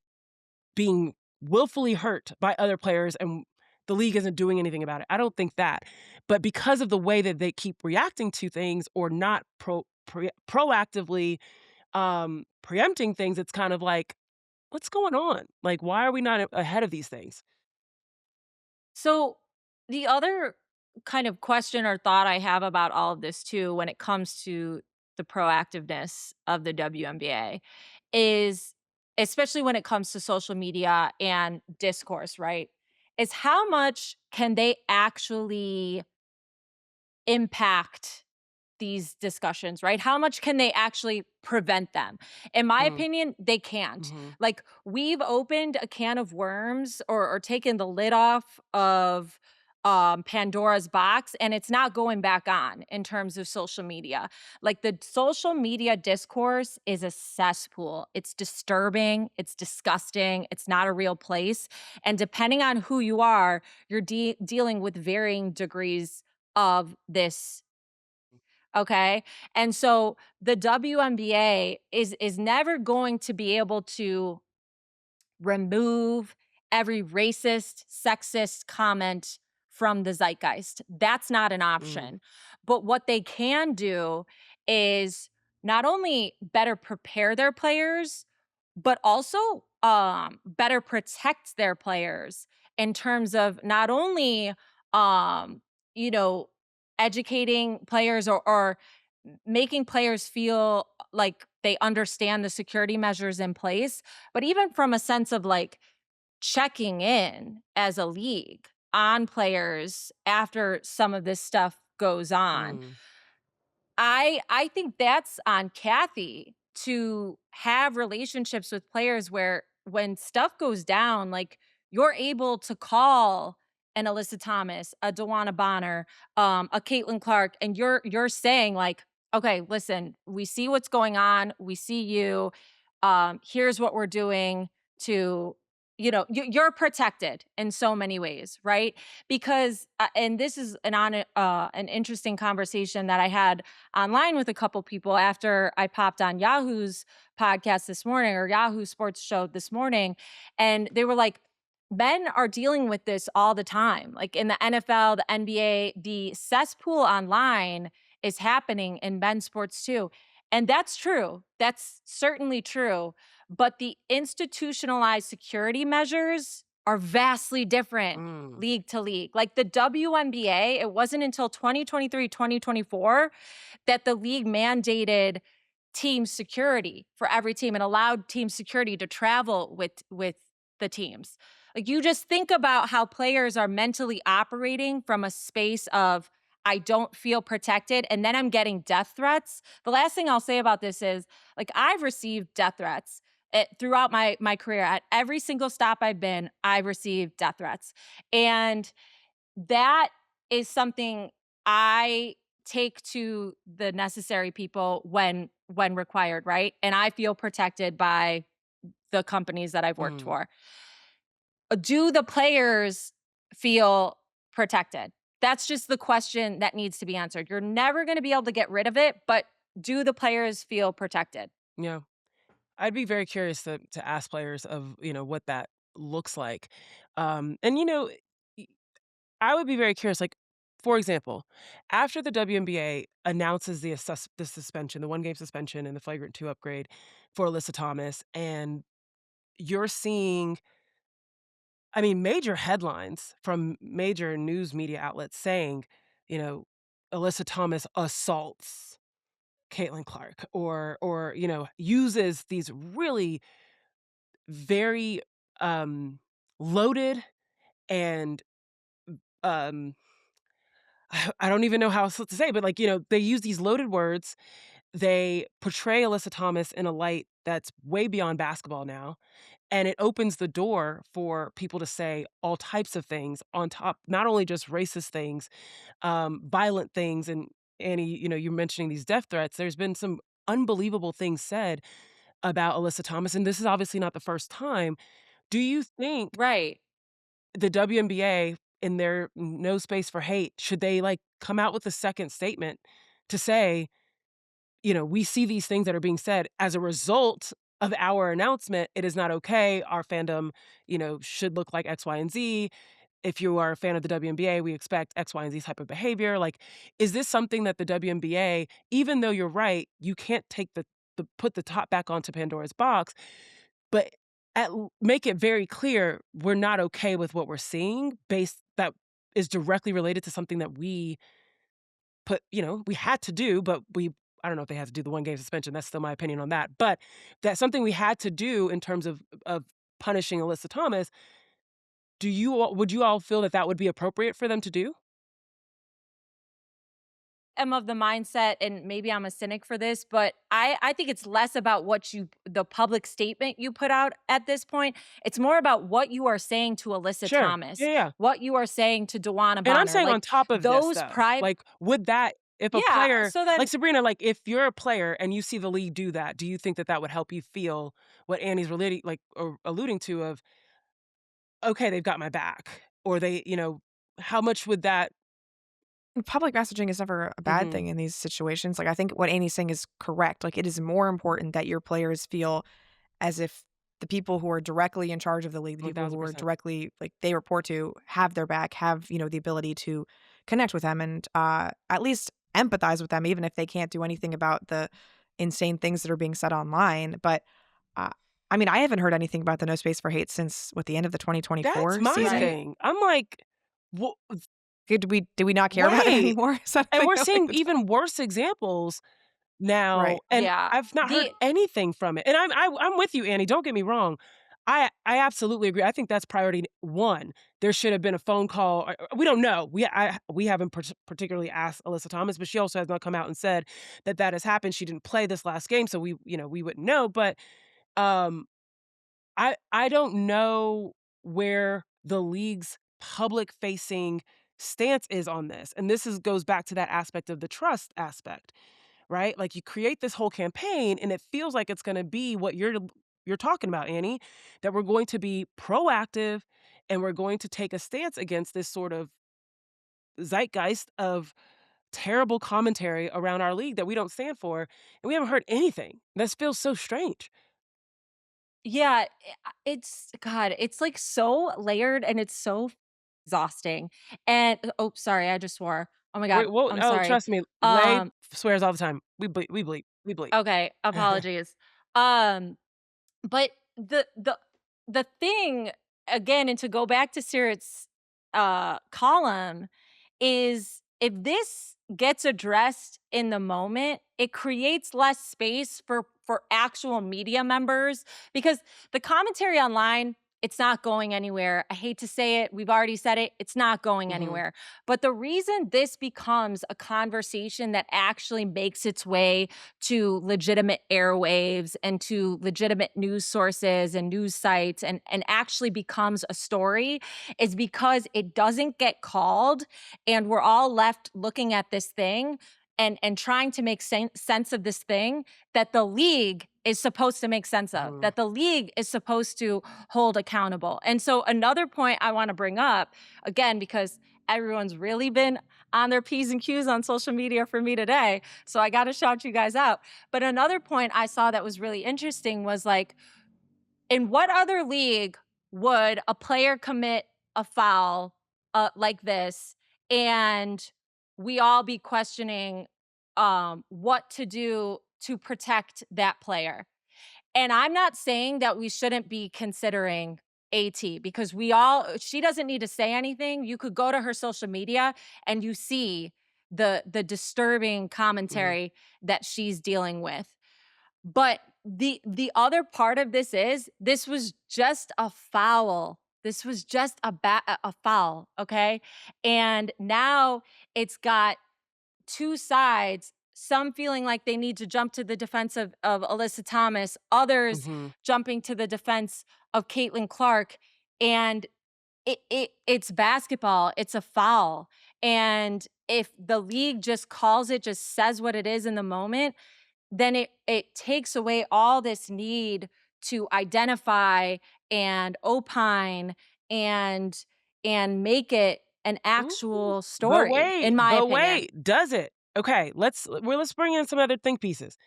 being willfully hurt by other players and the league isn't doing anything about it. I don't think that. But because of the way that they keep reacting to things or not proactively preempting things, it's kind of like, what's going on? Like, why are we not ahead of these things? So, the other kind of question or thought I have about all of this too, when it comes to the proactiveness of the WNBA, is especially when it comes to social media and discourse, right? Is how much can they actually impact these discussions, right? How much can they actually prevent them? In my Mm, opinion, they can't. mhm, Like, we've opened a can of worms or taken the lid off of Pandora's box, and it's not going back on in terms of social media. Like, the social media discourse is a cesspool. It's disturbing, it's disgusting, it's not a real place. And depending on who you are, you're dealing with varying degrees of this. Okay. And so the WNBA is never going to be able to remove every racist, sexist comment from the zeitgeist. That's not an mm, option. But what they can do is not only better prepare their players, but also better protect their players in terms of not only um, you know educating players or making players feel like they understand the security measures in place, but even from a sense of like checking in as a league on players after some of this stuff goes on. mm, I think that's on Kathy to have relationships with players where when stuff goes down, like, you're able to call an Alyssa Thomas, a Dewana Bonner, a Caitlin Clark, and you're saying like, "Okay, listen, we see what's going on. We see you. Here's what we're doing to." You're protected in so many ways, right? Because, and this is an interesting conversation that I had online with a couple people after I popped on Yahoo's podcast this morning or Yahoo Sports show this morning. And they were like, men are dealing with this all the time. Like in the NFL, the NBA, the cesspool online is happening in men's sports too. And that's true. That's certainly true. But the institutionalized security measures are vastly different mm, league to league. Like the WNBA, it wasn't until 2023, 2024 that the league mandated team security for every team and allowed team security to travel with the teams. Like, you just think about how players are mentally operating from a space of I don't feel protected and then I'm getting death threats. The last thing I'll say about this is like I've received death threats throughout my career. At every single stop I've been, I've received death threats. And that is something I take to the necessary people when required, right? And I feel protected by the companies that I've worked mm. for. Do the players feel protected? That's just the question that needs to be answered. You're never gonna be able to get rid of it, but do the players feel protected? Yeah. I'd be very curious to ask players of, what that looks like. And, y I would be very curious, like, for example, after the WNBA announces the suspension, the one-game suspension and the flagrant 2 upgrade for Alyssa Thomas, and you're seeing, I mean, major headlines from major news media outlets saying, you know, Alyssa Thomas assaults Caitlin Clark or, uses these really very, loaded and, um, I don't even know how else to say, but, like, they use these loaded words. They portray Alyssa Thomas in a light that's way beyond basketball now, and it opens the door for people to say all types of things on top, not only just racist things, violent things, and Annie, you're mentioning these death threats. There's been some unbelievable things said about Alyssa Thomas, and this is obviously not the first time. Do you think Right. the WNBA, in their no space for hate, should they, like, come out with a second statement to say, "We see these things that are being said as a result of our announcement. It is not okay. Our fandom, should look like X, Y, and Z. If you are a fan of the WNBA, we expect X, Y, and Z type of behavior." Like, is this something that the WNBA, even though you're right, you can't take the put the top back onto Pandora's box, but make it very clear we're not okay with what we're seeing based that is directly related to something that we had to do, but I don't know if they had to do the one-game suspension. That's still my opinion on that. But that's something we had to do in terms of punishing Alyssa Thomas. Would you all feel that that would be appropriate for them to do? Am of the mindset, and maybe I'm a cynic for this, but I think it's less about the public statement you put out at this point. It's more about what you are saying to Alyssa Sure. Thomas, Yeah, yeah. what you are saying to Dewana And I'm Bonner. saying on Like top of this, those though, private. like, would that if a Yeah, player so like then Sabrina, like, if you're a player and you see the league do that, do you think that that would help you feel what Annie's relating, like, or alluding to of, "Okay, they've got my back," or how much would that Public messaging is never a bad Mhm, thing in these situations. Like, I think what Amy's saying is correct. Like, it is more important that your players feel as if the people who are directly in charge of the league, the people who are 1000%. directly like they report to, have their back, have, the ability to connect with them and at least empathize with them, even if they can't do anything about the insane things that are being said online. But uh, I mean, I haven't heard anything about the No Space for Hate since the end of the That's 2024 my season. right. thing. I'm like, "Wha Did we not care about it Right." anymore? Is that a And thing we're that we seeing would even worse examples now, right. and Yeah. I've not heard The anything from it. And I'm with you, Annie, don't get me wrong. I absolutely agree. I think that's priority 1. There should have been a phone call. We don't know. We haven't particularly asked Alyssa Thomas, but she also has not come out and said that that has happened. She didn't play this last game, so we wouldn't know. But um, I don't know where the league's public facing stance is on this. And this goes back to that aspect of the trust aspect, right? Like, you create this whole campaign and it feels like it's going to be what you're talking about, Annie, that we're going to be proactive and we're going to take a stance against this sort of zeitgeist of terrible commentary around our league that we don't stand for, and we haven't heard anything. This feels so strange. Yeah, it's God, it's, like, so layered and it's so exhausting, and oh, sorry, I just swore. Oh my god, Wait, whoa, I'm no, sorry. trust me, Lay Um, swears all the time. We bleep. okay, apologies. Um, but the thing, again, and to go back to Seerat's, column, is if this gets addressed in the moment, it creates less space for actual media members because the commentary online, it's not going anywhere. I hate to say it, we've already said it, it's not going Mhm. anywhere. But the reason this becomes a conversation that actually makes its way to legitimate airwaves and to legitimate news sources and news sites and actually becomes a story is because it doesn't get called and we're all left looking at this thing and trying to make sense of this thing that the league is supposed to make sense of, Mhm. that the league is supposed to hold accountable. And so another point I want to bring up again because everyone's really been on their P's and Q's on social media for me today. So I got to shout you guys out. But another point I saw that was really interesting was like, in what other league would a player commit a foul like this and we all be questioning what to do to protect that player? And I'm not saying that we shouldn't be considering AT because she doesn't need to say anything. You could go to her social media and you see the disturbing Mhm. commentary that she's dealing with. But the other part of this was just a foul. This was just a foul, okay? And now it's got two sides, some feeling like they need to jump to the defense of Alyssa Thomas, others Mhm. jumping to the defense of Caitlin Clark. And it's basketball, it's a foul. And if the league just calls it, just says what it is in the moment, then it takes away all this need to identify and opine and make it an Ooh, actual story, in my but opinion. wait, does it? Okay, let's bring in some other think pieces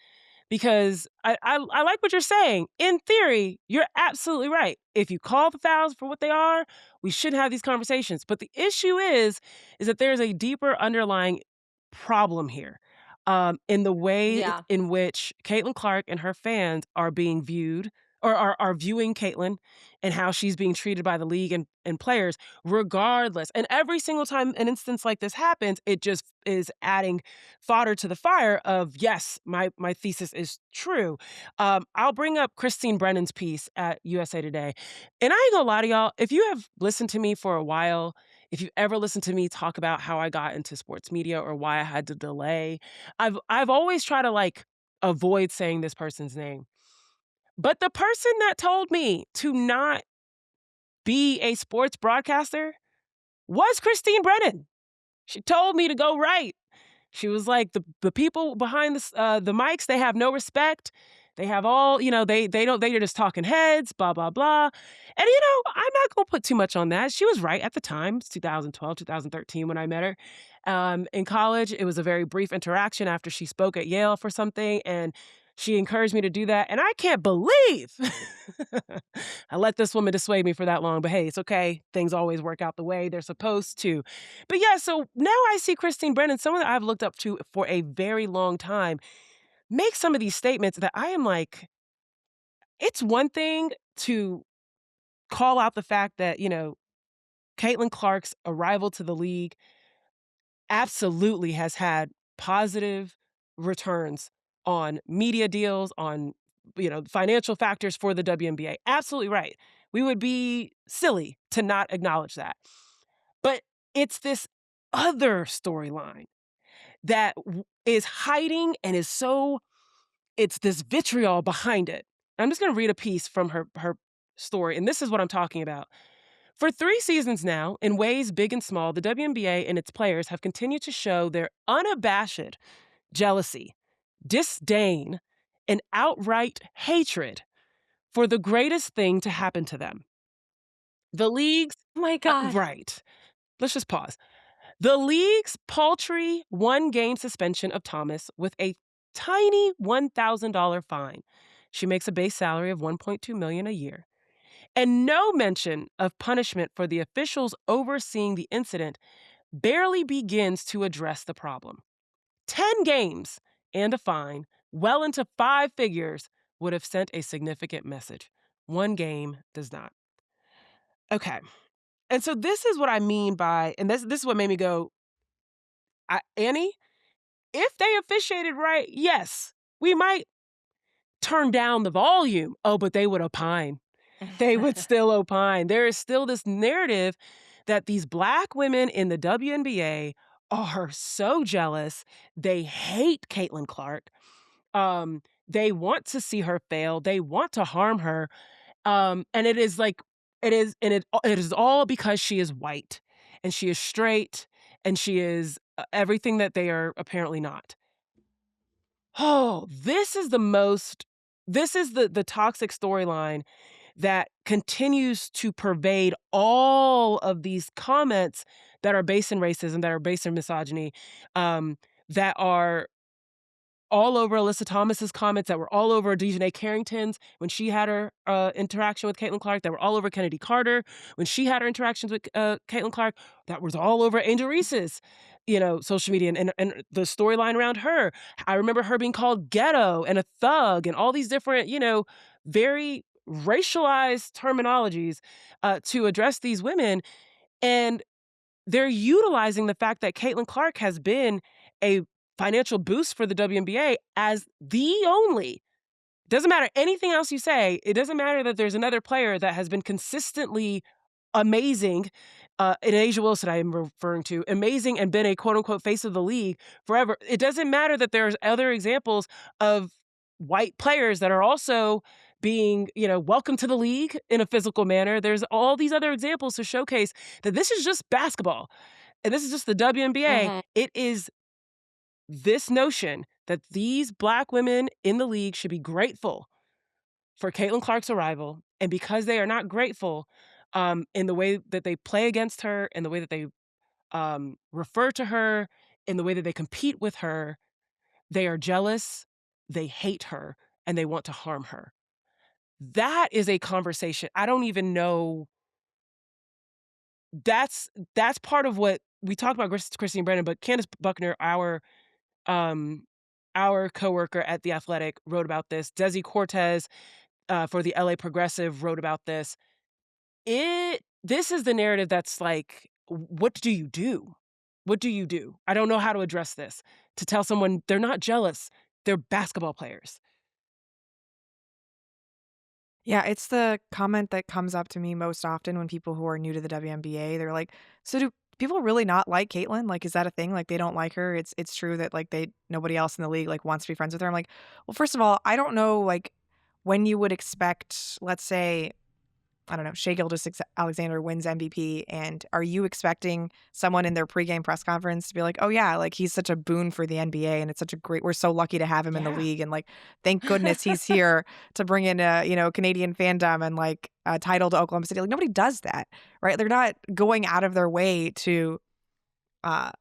because I like what you're saying. In theory, you're absolutely right. If you call the fouls for what they are, we should have these conversations. But the issue is that there's a deeper underlying problem here. In the way Yeah. in which Caitlin Clark and her fans are being viewed or are viewing Caitlin and how she's being treated by the league and players, regardless. And every single time an instance like this happens, it just is adding fodder to the fire of, yes, my thesis is true. I'll bring up Christine Brennan's piece at USA Today. And I ain't gonna lie to y'all, if you have listened to me for a while, if you ever listened to me talk about how I got into sports media or why I had to delay, I've always tried to like avoid saying this person's name. But the person that told me to not be a sports broadcaster was Christine Brennan. She told me to go right. She was like, the people behind the mics, they have no respect. They have all, they don't, they're just talking heads, blah, blah, blah. And, I'm not going to put too much on that. She was right at the time. It's 2012, 2013 when I met her. In college, it was a very brief interaction after she spoke at Yale for something. And she encouraged me to do that. And I can't believe I let this woman dissuade me for that long. But hey, it's okay. Things always work out the way they're supposed to. But yeah, so now I see Christine Brennan, someone that I've looked up to for a very long time, make some of these statements that I am like, it's one thing to call out the fact that, Caitlin Clark's arrival to the league absolutely has had positive returns on media deals, on, financial factors for the WNBA. Absolutely right. We would be silly to not acknowledge that. But it's this other storyline that is hiding and it's this vitriol behind it. I'm just going to read a piece from her story, and this is what I'm talking about. For 3 seasons now, in ways big and small, the WNBA and its players have continued to show their unabashed jealousy, disdain, and outright hatred for the greatest thing to happen to them. The league's Oh my God. right. Let's just pause. The league's paltry 1-game suspension of Thomas with a tiny $1,000 fine. She makes a base salary of $1.2 million a year. And no mention of punishment for the officials overseeing the incident barely begins to address the problem. 10 games and a fine, well into 5 figures, would have sent a significant message. 1 game does not. Okay. And so this is what I mean by, and this is what made me go, Annie, if they officiated right, yes, we might turn down the volume. Oh, but they would opine. They would still opine. There is still this narrative that these Black women in the WNBA are so jealous. They hate Caitlin Clark. They want to see her fail. They want to harm her. And it is like, it is all because she is white and she is straight and she is everything that they are apparently not. Oh, this is the toxic storyline that continues to pervade all of these comments that are based in racism, that are based in misogyny, that are all over Alyssa Thomas's comments, that were all over Dejanay Carrington's when she had her interaction with Caitlin Clark, that were all over Kennedy Carter when she had her interactions with Caitlin Clark, that was all over Angel Reese's, social media and the storyline around her. I remember her being called ghetto and a thug and all these different, very racialized terminologies to address these women. And they're utilizing the fact that Caitlin Clark has been a financial boost for the WNBA as the only. Doesn't matter anything else you say. It doesn't matter that there's another player that has been consistently amazing, in Asia Wilson I am referring to, amazing and been a quote-unquote face of the league forever. It doesn't matter that there's other examples of white players that are also being, welcome to the league in a physical manner. There's all these other examples to showcase that this is just basketball, and this is just the WNBA. Mhm. It is this notion that these Black women in the league should be grateful for Caitlin Clark's arrival, and because they are not grateful in the way that they play against her, in the way that they refer to her, in the way that they compete with her, they are jealous, they hate her, and they want to harm her. That is a conversation. I don't even know. That's part of what we talked about Christine Brennan, but Candace Buckner, um, our coworker at The Athletic, wrote about this. Desi Cortez for the LA Progressive wrote about this. This is the narrative that's like, what do you do? What do you do? I don't know how to address this. To tell someone they're not jealous, they're basketball players. Yeah, it's the comment that comes up to me most often when people who are new to the WNBA, they're like, "So do people really not like Caitlyn? Like, is that a thing? Like, they don't like her? It's true that like nobody else in the league like wants to be friends with her." I'm like, well, first of all, I don't know like when you would expect, let's say, I don't know, Shai Gilgeous-Alexander wins MVP, and are you expecting someone in their pregame press conference to be like, "Oh yeah, like he's such a boon for the NBA, and it's such a we're so lucky to have him in the Yeah. league, and like thank goodness he's here to bring in Canadian fandom and like a title to Oklahoma City." Like nobody does that, right? They're not going out of their way to uh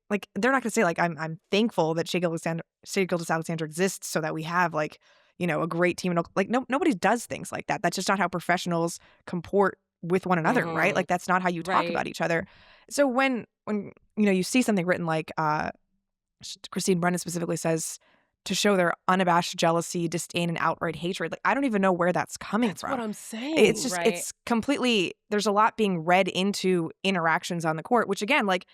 like they're not gonna say like I'm thankful that Shai Gilgeous-Alexander exists so that we have like a great team. And like nobody does things like that. That's just not how professionals comport with one another, right? Mhm. Like that's not how you talk Right. about each other. So when you see something written like Christine Brennan specifically says to show their unabashed jealousy, disdain, and outright hatred, like I don't even know where that's coming That's what from. I'm It's saying. just Right. it's completely there's a lot being read into interactions on the court, which again, like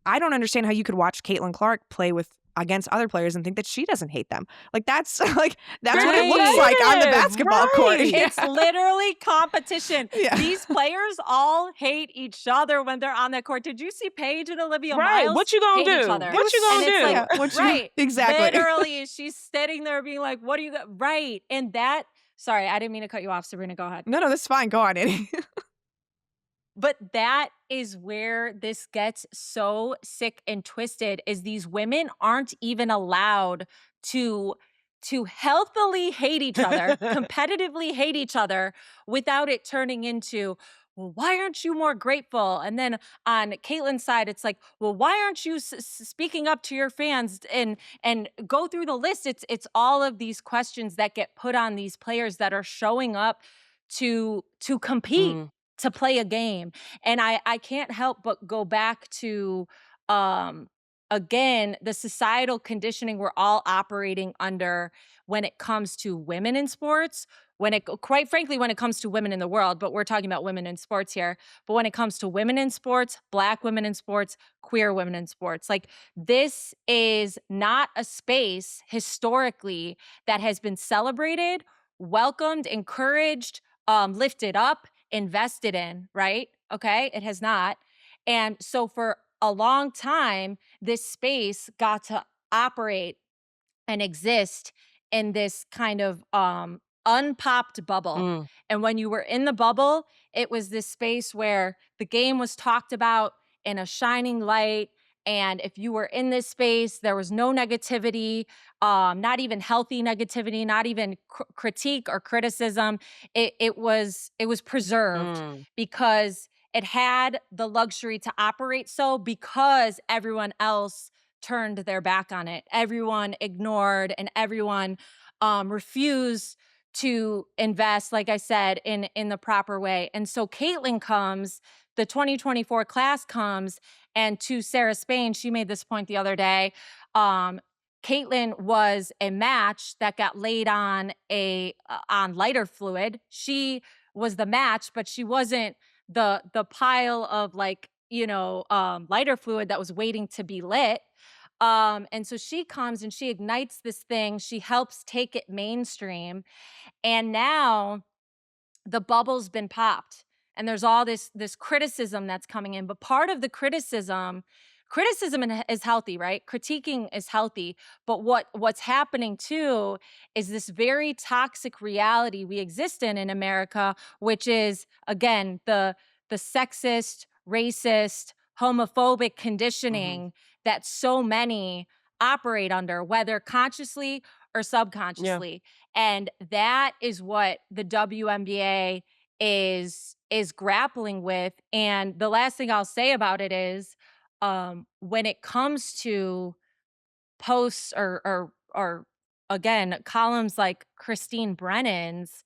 I don't understand how you could watch Caitlin Clark play against other players and think that she doesn't hate them. Like that's that's what it looks Right. like on the Competitive, basketball court. right. Yeah. It's literally competition. Yeah. These players all hate each other when they're on that court. Did you see Paige and Olivia Right. Miles What you gonna hate each do? other? What you And gonna it's do? like, Yeah, what you right, exactly. literally, she's sitting there being like, what do you got? Right. And that, sorry, I didn't mean to cut you off, Sabreena, go ahead. No, that's fine. Go on, Annie. But that is where this gets so sick and twisted is these women aren't even allowed to healthily hate each other, competitively hate each other without it turning into, well, why aren't you more grateful? And then on Caitlin's side, it's like, well, why aren't you speaking up to your fans and go through the list? It's all of these questions that get put on these players that are showing up to compete, Mm. to play a game. And I can't help but go back to um again the societal conditioning we're all operating under when it comes to women in sports, when it quite frankly when it comes to women in the world, but we're talking about women in sports here. But when it comes to women in sports, Black women in sports, queer women in sports, like this is not a space historically that has been celebrated, welcomed, encouraged, lifted up, invested in, right? Okay, it has not. And so for a long time, this space got to operate and exist in this kind of unpopped bubble. Mm. And when you were in the bubble, it was this space where the game was talked about in a shining light. And if you were in this space, there was no negativity, not even healthy negativity, not even critique or criticism. It was preserved Mm. because it had the luxury to operate so because everyone else turned their back on it. Everyone ignored and everyone refused to invest, like I said, in the proper way. And so Caitlin comes, the 2024 class comes, and to Sarah Spain, she made this point the other day. Caitlin was a match that got laid on on lighter fluid. She was the match, but she wasn't the pile of lighter fluid that was waiting to be lit. And so she comes and she ignites this thing. She helps take it mainstream. And now the bubble's been popped and there's all this criticism that's coming in. But part of the criticism is healthy, right? Critiquing is healthy. But what's happening too is this very toxic reality we exist in America, which is, again, the sexist, racist, homophobic conditioning that so many operate under, whether consciously or subconsciously. And that is what the WNBA is grappling with. And the last thing I'll say about it is, when it comes to posts or again columns like Christine Brennan's,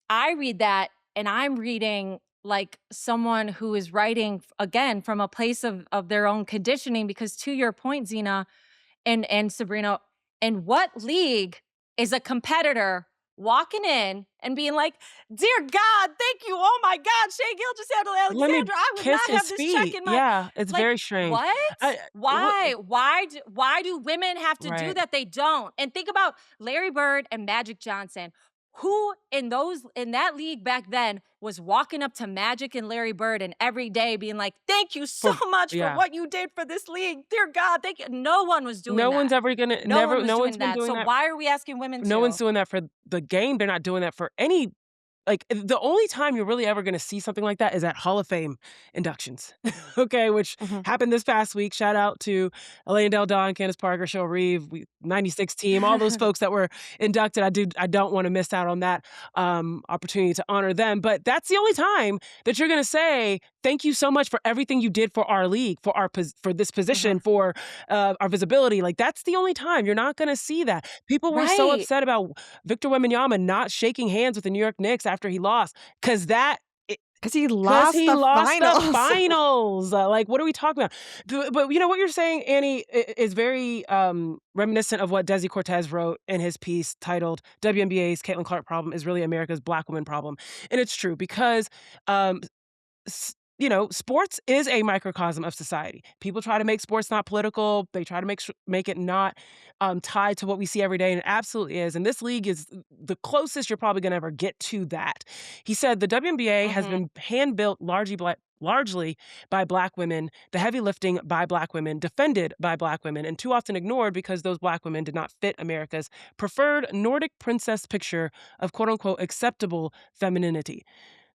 I read that and I'm reading like someone who is writing again from a place of their own conditioning, because to your point, Zena and Sabreena, in what league is a competitor walking in and being like, "Dear God, thank you. Oh my God, Shea Gilgeous handled Let me Alexandra. I would kiss not have his this check feet. in my." Yeah, it's Like, very strange. what? What? Why do women have to do Right. that? They don't. And think about Larry Bird and Magic Johnson. Who in that league back then was walking up to Magic and Larry Bird and every day being like, "Thank you so much for Yeah. what you did for this league. Dear God, thank you." No one was doing No that. one's ever gonna No one was no one's doing been that. doing So that. why are we asking women No one's to? doing that for the game. They're not doing that for any. Like, the only time you're really ever gonna see something like that is at Hall of Fame inductions, okay, which Mhm. happened this past week. Shout out to Elaine Del Don, Candace Parker, Cheryl Reeve, 96 team, all those folks that were inducted. I don't wanna miss out on that, opportunity to honor them, but that's the only time that you're gonna say, "Thank you so much for everything you did for our league, for this position, Mhm. for, our visibility." Like, that's the only time. You're not gonna see that. People were so Right. upset about Victor Wembanyama not shaking hands with the New York Knicks after he lost, because Because he 'cause lost he the lost the finals. finals. Like, what are we talking about? But you know what you're saying, Annie, is very reminiscent of what Desi Cortez wrote in his piece titled "WNBA's Caitlin Clark Problem is Really America's Black Woman Problem," and it's true because um, sports is a microcosm of society. People try to make sports not political. They try to make it not tied to what we see every day, and it absolutely is. And this league is the closest you're probably going to ever get to that. He said the WNBA has Mhm. been hand built largely by Black women, the heavy lifting by Black women, defended by Black women, and too often ignored because those Black women did not fit America's preferred Nordic princess picture of quote unquote acceptable femininity.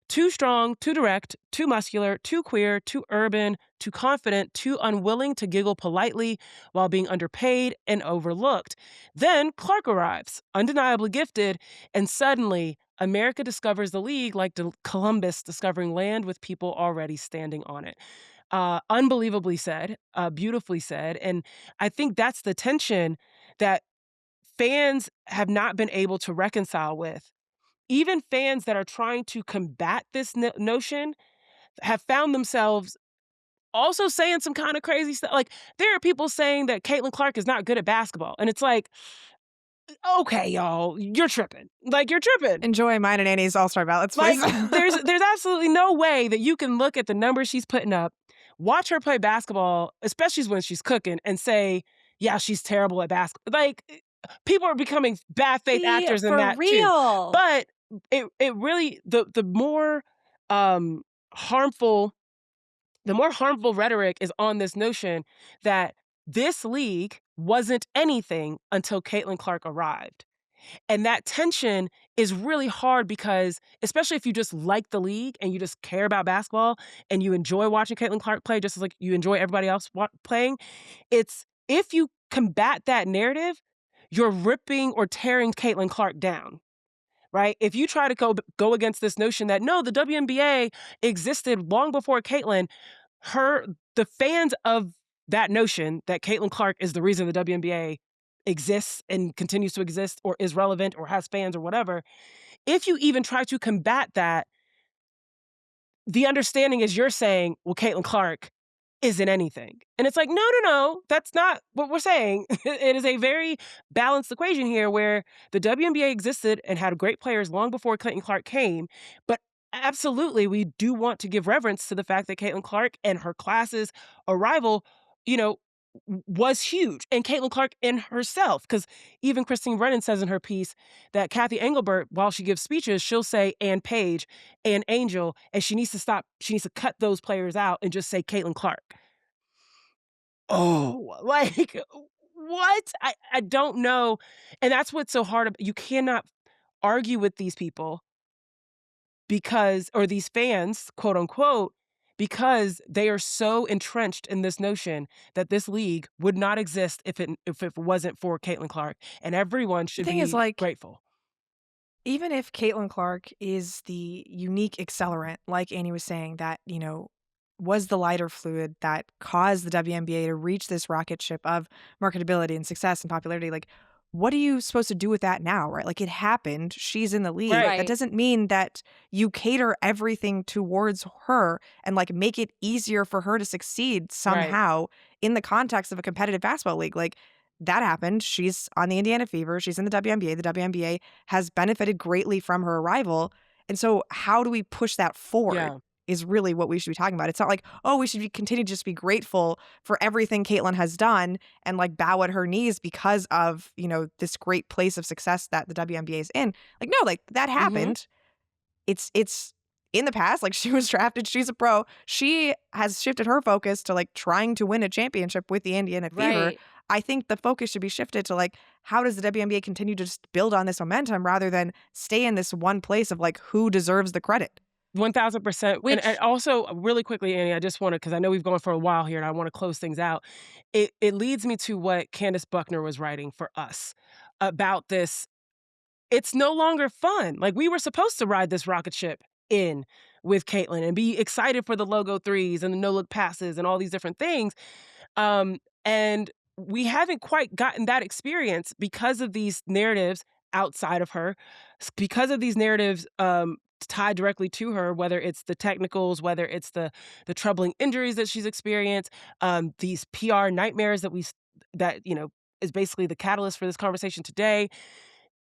Too strong, too direct, too muscular, too queer, too urban, too confident, too unwilling to giggle politely while being underpaid and overlooked. Then Clark arrives, undeniably gifted, and suddenly America discovers the league like Columbus discovering land with people already standing on it. Unbelievably said, beautifully said. And I think that's the tension that fans have not been able to reconcile with. Even fans that are trying to combat this notion have found themselves also saying some kind of crazy stuff. Like, there are people saying that Caitlin Clark is not good at basketball. And it's like, okay, y'all, you're tripping. Like, you're tripping. Enjoy mine and Annie's All-Star ballots, Like, please. there's absolutely no way that you can look at the numbers she's putting up, watch her play basketball, especially when she's cooking, and say, yeah, she's terrible at basketball. Like, people are becoming bad faith actors in For that too. real. But it really the more harmful rhetoric is on this notion that this league wasn't anything until Caitlin Clark arrived. And that tension is really hard because, especially if you just like the league and you just care about basketball and you enjoy watching Caitlin Clark play just as like you enjoy everybody else playing, it's if you combat that narrative, you're ripping or tearing Caitlin Clark down. right? If you try to go against this notion that no, the WNBA existed long before Caitlin, the fans of that notion that Caitlin Clark is the reason the WNBA exists and continues to exist or is relevant or has fans or whatever, if you even try to combat that, the understanding is you're saying, well, Caitlin Clark isn't anything. And it's like, no, no, no, that's not what we're saying. It is a very balanced equation here where the WNBA existed and had great players long before Caitlin Clark came. But absolutely, we do want to give reverence to the fact that Caitlin Clark and her class's arrival, you know, was huge. And Caitlin Clark in herself, because even Christine Brennan says in her piece that Kathy Engelbert, while she gives speeches, she'll say Ann Page and Angel, and she needs to stop. She needs to cut those players out and just say Caitlin Clark. Oh, like, what? I don't know. And that's what's so hard. You cannot argue with these people because, or these fans, quote unquote, because they are so entrenched in this notion that this league would not exist if it wasn't for Caitlin Clark, and everyone The should thing is, be like, grateful. even if Caitlin Clark is the unique accelerant, like Annie was saying, that, was the lighter fluid that caused the WNBA to reach this rocket ship of marketability and success and popularity, like, what are you supposed to do with that now, right? Like, it happened. She's in the league. Right. That Right. doesn't mean that you cater everything towards her and, like, make it easier for her to succeed somehow in the context of a competitive basketball league. Like, that happened. She's on the Indiana Fever. She's in the WNBA. The WNBA has benefited greatly from her arrival. And so how do we push that forward Yeah. is really what we should be talking about. It's not like, oh, we should continue to just be grateful for everything Caitlin has done and like bow at her knees because of, this great place of success that the WNBA is in. Like, no, like that happened. It's in the past, like she was drafted, she's a pro. She has shifted her focus to like trying to win a championship with the Indiana Fever. Right. I think the focus should be shifted to like, how does the WNBA continue to just build on this momentum rather than stay in this one place of like who deserves the credit? 1000%. Which And also, really quickly, Annie, I just want to, because I know we've gone for a while here and I want to close things out. It leads me to what Candace Buckner was writing for us about this. It's no longer fun. Like, we were supposed to ride this rocket ship in with Caitlin and be excited for the logo threes and the no look passes and all these different things. And we haven't quite gotten that experience because of these narratives outside of her, because of these narratives tied directly to her, whether it's the technicals, whether it's the troubling injuries that she's experienced, these PR nightmares that is basically the catalyst for this conversation today.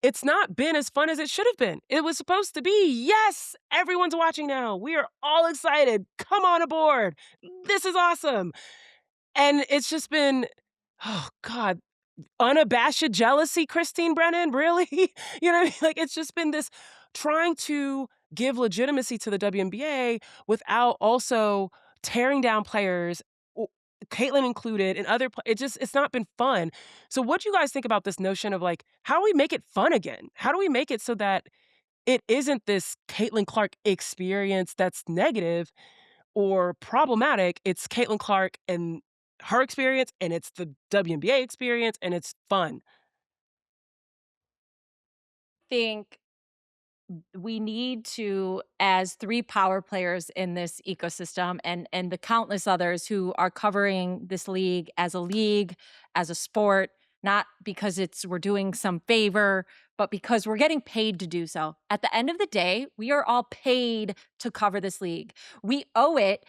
It's not been as fun as it should have been. It was supposed to be, yes, everyone's watching now. We are all excited. Come on aboard. This is awesome. And it's just been, oh God, unabashed jealousy, Christine Brennan, really? You know what I mean? Like, it's just been this trying to give legitimacy to the WNBA without also tearing down players, Caitlin included, and it's not been fun. So what do you guys think about this notion of like, how do we make it fun again? How do we make it so that it isn't this Caitlin Clark experience that's negative or problematic? It's Caitlin Clark and her experience, and it's the WNBA experience, and it's fun. think we need to, as three power players in this ecosystem, and the countless others who are covering this league, as a sport, not because we're doing some favor, but because we're getting paid to do so. At the end of the day, we are all paid to cover this league. We owe it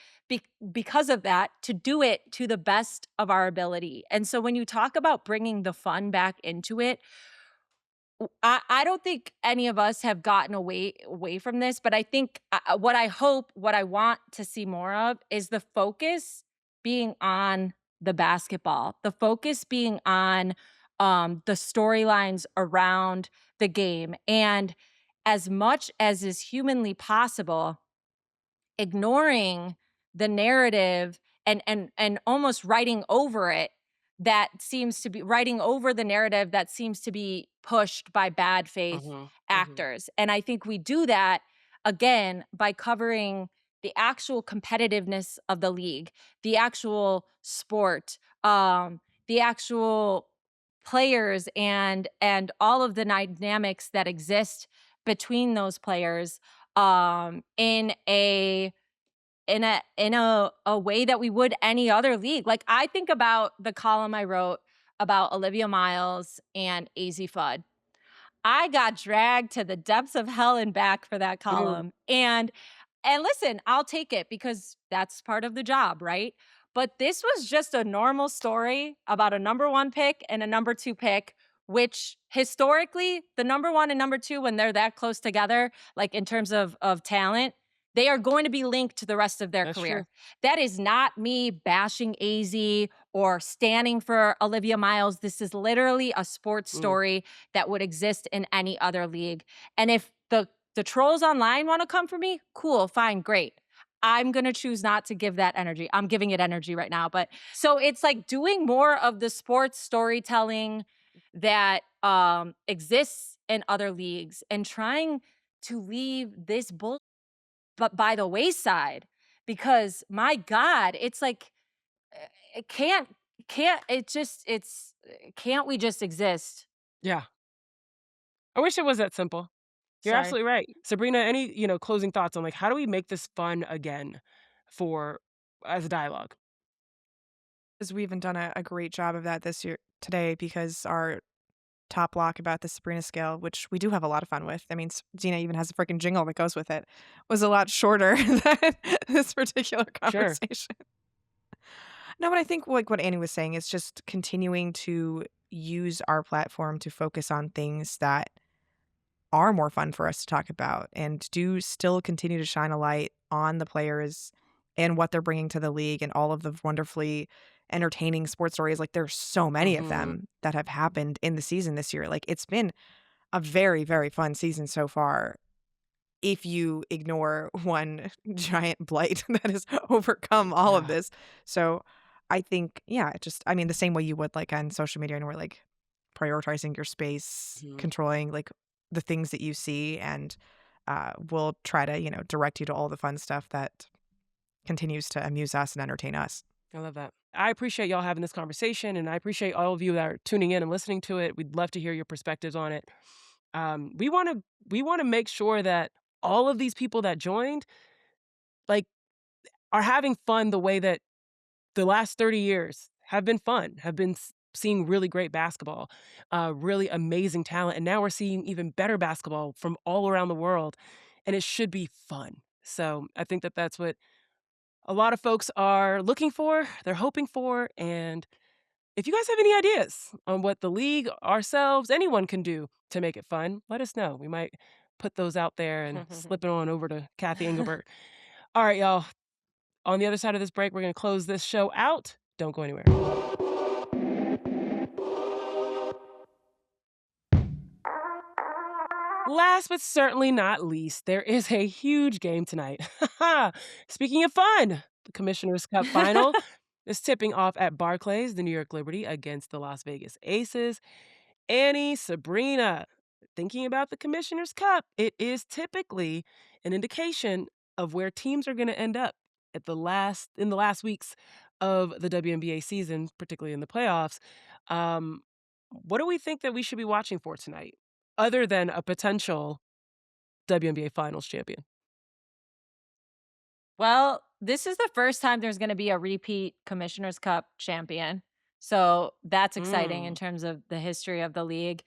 because of that to do it to the best of our ability. And so when you talk about bringing the fun back into it, I don't think any of us have gotten away from this, but I think what I hope, what I want to see more of is the focus being on the basketball, the focus being on the storylines around the game, and as much as is humanly possible, ignoring the narrative and almost writing over it that seems to be writing over the narrative that seems to be pushed by bad faith actors. And I think we do that again by covering the actual competitiveness of the league, the actual sport, the actual players and all of the dynamics that exist between those players in a way that we would any other league. Like, I think about the column I wrote about Olivia Miles and AZ Fudd. I got dragged to the depths of hell and back for that Mm, column. And listen, I'll take it because that's part of the job, right? But this was just a normal story about a number 1 pick and a number 2 pick, which historically, the number 1 and number 2, when they're that close together, like in terms of talent, they are going to be linked to the rest of their that's true. career. That is not me bashing AZ or standing for Olivia Miles. This is literally a sports Mm, story that would exist in any other league. And if the trolls online want to come for me, cool, fine, great. I'm going to choose not to give that energy. I'm giving it energy right now. But so it's like doing more of the sports storytelling that exists in other leagues and trying to leave this bull but by the wayside, because my God, it's like it can't it just can't we just exist? yeah. I wish it was that simple. You're Sorry. absolutely right. Sabrina, any, closing thoughts on, like, how do we make this fun again for as a dialogue? Because we haven't done a great job of that this year today because our top block about the Sabreena Scale, which we do have a lot of fun with. I mean, Dina even has a freaking jingle that goes with it, was a lot shorter than this particular Sure. conversation. No, but I think like what Annie was saying is just continuing to use our platform to focus on things that are more fun for us to talk about and do still continue to shine a light on the players and what they're bringing to the league and all of the wonderfully entertaining sports stories. Like there's so many of Mhm. them that have happened in the season this year. Like it's been a very, very fun season so far. If you ignore one giant blight that has overcome all of Yeah. this. So I think, yeah, I mean, the same way you would like on social media and we're like prioritizing your space, Mhm. controlling like the things that you see, and we'll try to, direct you to all the fun stuff that continues to amuse us and entertain us. I love that. I appreciate y'all having this conversation, and I appreciate all of you that are tuning in and listening to it. We'd love to hear your perspectives on it. We wanna make sure that all of these people that joined, like, are having fun the way that the last 30 years have been fun, have been seeing really great basketball, really amazing talent. And now we're seeing even better basketball from all around the world. And it should be fun. So I think that that's what a lot of folks are looking for, they're hoping for. And if you guys have any ideas on what the league, ourselves, anyone can do to make it fun, let us know. We might put those out there and slip it on over to Kathy Engelbert. All right, y'all. On the other side of this break, we're going to close this show out. Don't go anywhere. Last but certainly not least, there is a huge game tonight. Speaking of fun, the Commissioner's Cup final is tipping off at Barclays, the New York Liberty, against the Las Vegas Aces. Annie, Sabrina, thinking about the Commissioner's Cup, it is typically an indication of where teams are going to end up in the last weeks of the WNBA season, particularly in the playoffs. Um, what do we think that we should be watching for tonight, other than a potential WNBA Finals champion? Well, this is the first time there's gonna be a repeat Commissioner's Cup champion. So that's exciting in Mm, terms of the history of the league.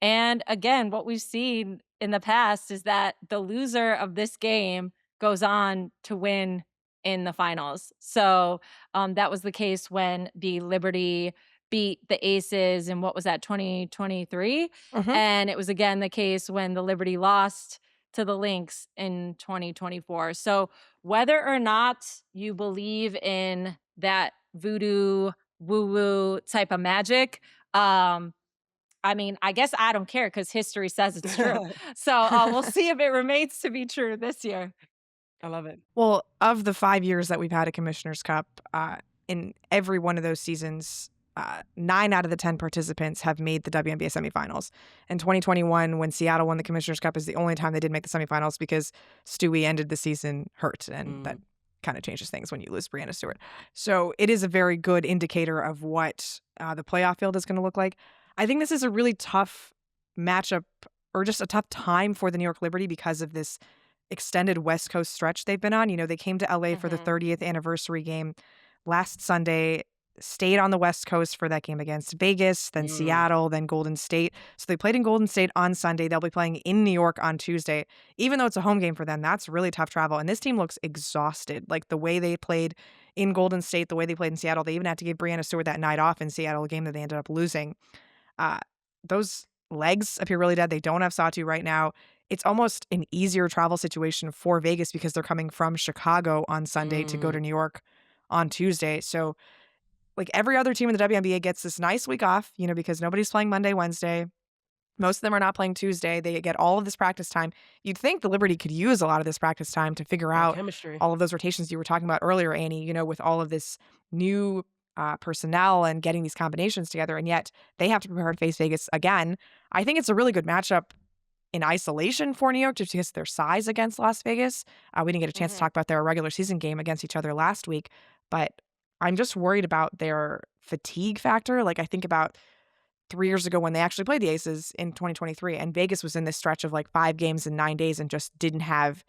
And again, what we've seen in the past is that the loser of this game goes on to win in the finals. So that was the case when the Liberty beat the Aces in what was that, 2023? Hmm. And it was again the case when the Liberty lost to the Lynx in 2024. So whether or not you believe in that voodoo woo woo type of magic, I mean, I guess I don't care because history says it's true. So we'll see if it remains to be true this year. I love it. Well, of the 5 years that we've had a Commissioner's Cup, in every one of those seasons, 9 out of the 10 participants have made the WNBA semifinals. In 2021, when Seattle won the Commissioner's Cup, is the only time they did make the semifinals because Stewie ended the season hurt, and that Mm, kind of changes things when you lose Brianna Stewart. So it is a very good indicator of what the playoff field is going to look like. I think this is a really tough matchup or just a tough time for the New York Liberty because of this extended West Coast stretch they've been on. You know, they came to LA for the 30th anniversary game last Sunday, stayed on the West Coast for that game against Vegas, then Seattle, then Golden State. So they played in Golden State on Sunday. They'll be playing in New York on Tuesday. Even though it's a home game for them, that's really tough travel. And this team looks exhausted. Like the way they played in Golden State, the way they played in Seattle, they even had to give Brianna Stewart that night off in Seattle, a game that they ended up losing. Those legs appear really dead. They don't have Satu right now. It's almost an easier travel situation for Vegas because they're coming from Chicago on Sunday to go to New York on Tuesday. So like every other team in the WNBA gets this nice week off, you know, because nobody's playing Monday, Wednesday. Most of them are not playing Tuesday. They get all of this practice time. You'd think the Liberty could use a lot of this practice time to figure out chemistry. All of those rotations you were talking about earlier, Annie, you know, with all of this new personnel and getting these combinations together. And yet they have to prepare to face Vegas again. I think it's a really good matchup in isolation for New York just because of their size against Las Vegas. We didn't get a chance to talk about their regular season game against each other last week, but I'm just worried about their fatigue factor. Like I think about 3 years ago when they actually played the Aces in 2023, and Vegas was in this stretch of like 5 games in 9 days and just didn't have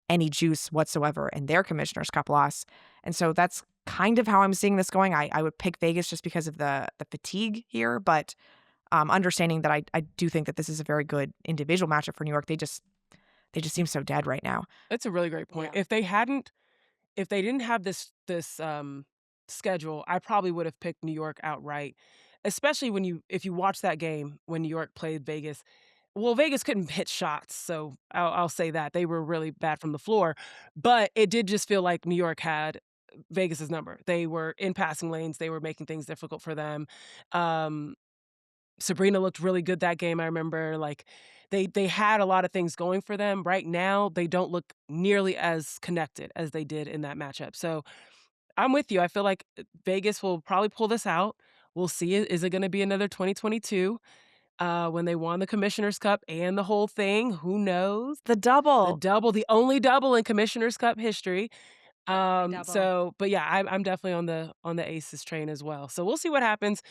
any juice whatsoever in their Commissioner's Cup loss. And so that's kind of how I'm seeing this going. I would pick Vegas just because of the fatigue here, but understanding that I do think that this is a very good individual matchup for New York. They just seem so dead right now. That's a really great point. Yeah. If they didn't have this schedule, I probably would have picked New York outright. Especially if you watch that game when New York played Vegas. Well, Vegas couldn't hit shots, so I'll say that they were really bad from the floor. But it did just feel like New York had Vegas's number. They were in passing lanes. They were making things difficult for them. Sabreena looked really good that game. I remember like they had a lot of things going for them. Right now, they don't look nearly as connected as they did in that matchup. So I'm with you. I feel like Vegas will probably pull this out. We'll see. Is it going to be another 2022 when they won the Commissioner's Cup and the whole thing? Who knows? The double. The only double in Commissioner's Cup history. Double. So, but yeah, I'm definitely on the Aces train as well. So we'll see what happens.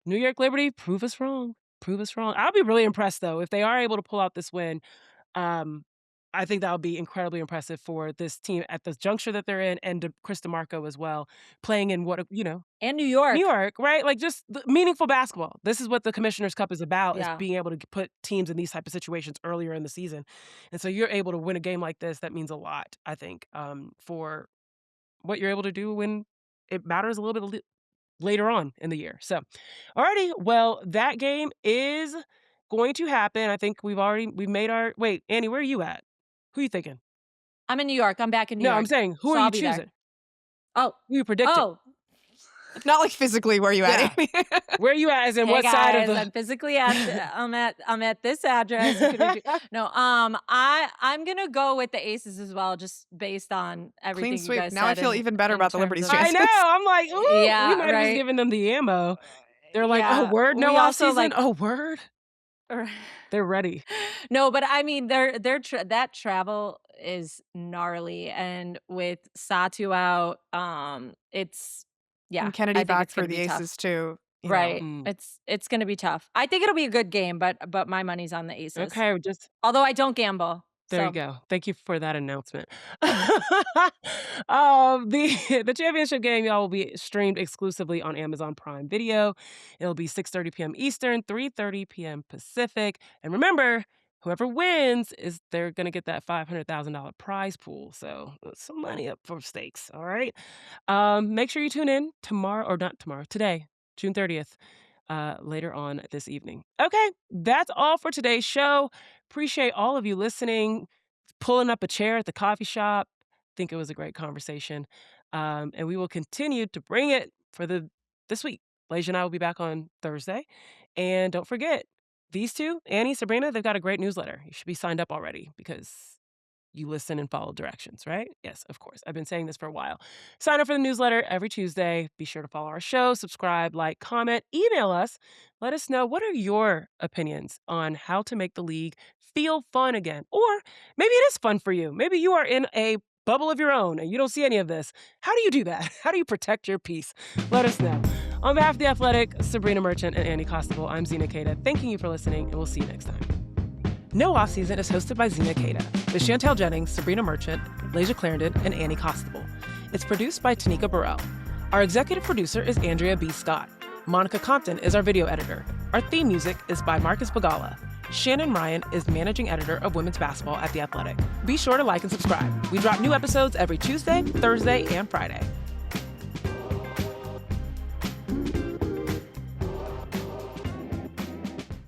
New York Liberty, prove us wrong. Prove us wrong. I'll be really impressed though if they are able to pull out this win. I think that would be incredibly impressive for this team at the juncture that they're in, and Chris DeMarco as well, playing in and New York. New York, right? Like just meaningful basketball. This is what the Commissioner's Cup is about, is being able to put teams in these type of situations earlier in the season. And so you're able to win a game like this. That means a lot, I think, for what you're able to do when it matters a little bit later on in the year. So, alrighty, well, that game is going to happen. I think we've made our... Wait, Annie, where are you at? Who are you thinking? I'm in New York. I'm back in New York. No, I'm saying, who are you choosing? Oh. Who you predicting? Oh. Not like physically where you at. Where are you at? As in hey what guys, side of the... I'm physically I'm at this address. No, I'm gonna go with the Aces as well, just based on everything Clean sweep. you guys Now said. I feel even better about the Liberty's I chances. know. I'm like, ooh, Yeah, we might have just right. given them the ammo. They're like, oh, word, no We also, off-season? like- Oh, word? They're ready. No, but I mean, that travel is gnarly, and with Satu out, it's And Kennedy I think back it's gonna for the be tough. Aces too. you know. Right. It's going to be tough. I think it'll be a good game, but my money's on the Aces. Okay, Although I don't gamble. there so. you go. Thank you for that announcement. The championship game, y'all, will be streamed exclusively on Amazon Prime Video. It'll be 6:30 p.m. Eastern, 3:30 p.m. Pacific. And remember, whoever wins they're gonna get that $500,000 prize pool. So some money up for stakes. All right. Make sure you tune in today, June 30th. Later on this evening. Okay, that's all for today's show. Appreciate all of you listening, pulling up a chair at the coffee shop. Think it was a great conversation. And we will continue to bring it for this week. Blaze and I will be back on Thursday. And don't forget, these two, Annie, Sabreena, they've got a great newsletter. You should be signed up already because you listen and follow directions, right? Yes, of course. I've been saying this for a while. Sign up for the newsletter every Tuesday. Be sure to follow our show, subscribe, like, comment, email us. Let us know, what are your opinions on how to make the league feel fun again? Or maybe it is fun for you. Maybe you are in a bubble of your own and you don't see any of this. How do you do that? How do you protect your peace? Let us know. On behalf of The Athletic, Sabreena Merchant, and Annie Costable, I'm Zena Queta. Thanking you for listening, and we'll see you next time. No Offseason is hosted by Zena Cada, with Chantel Jennings, Sabrina Merchant, Lasia Clarendon, and Annie Costable. It's produced by Tanika Burrell. Our executive producer is Andrea B. Scott. Monica Compton is our video editor. Our theme music is by Marcus Bagala. Shannon Ryan is managing editor of women's basketball at The Athletic. Be sure to like and subscribe. We drop new episodes every Tuesday, Thursday, and Friday.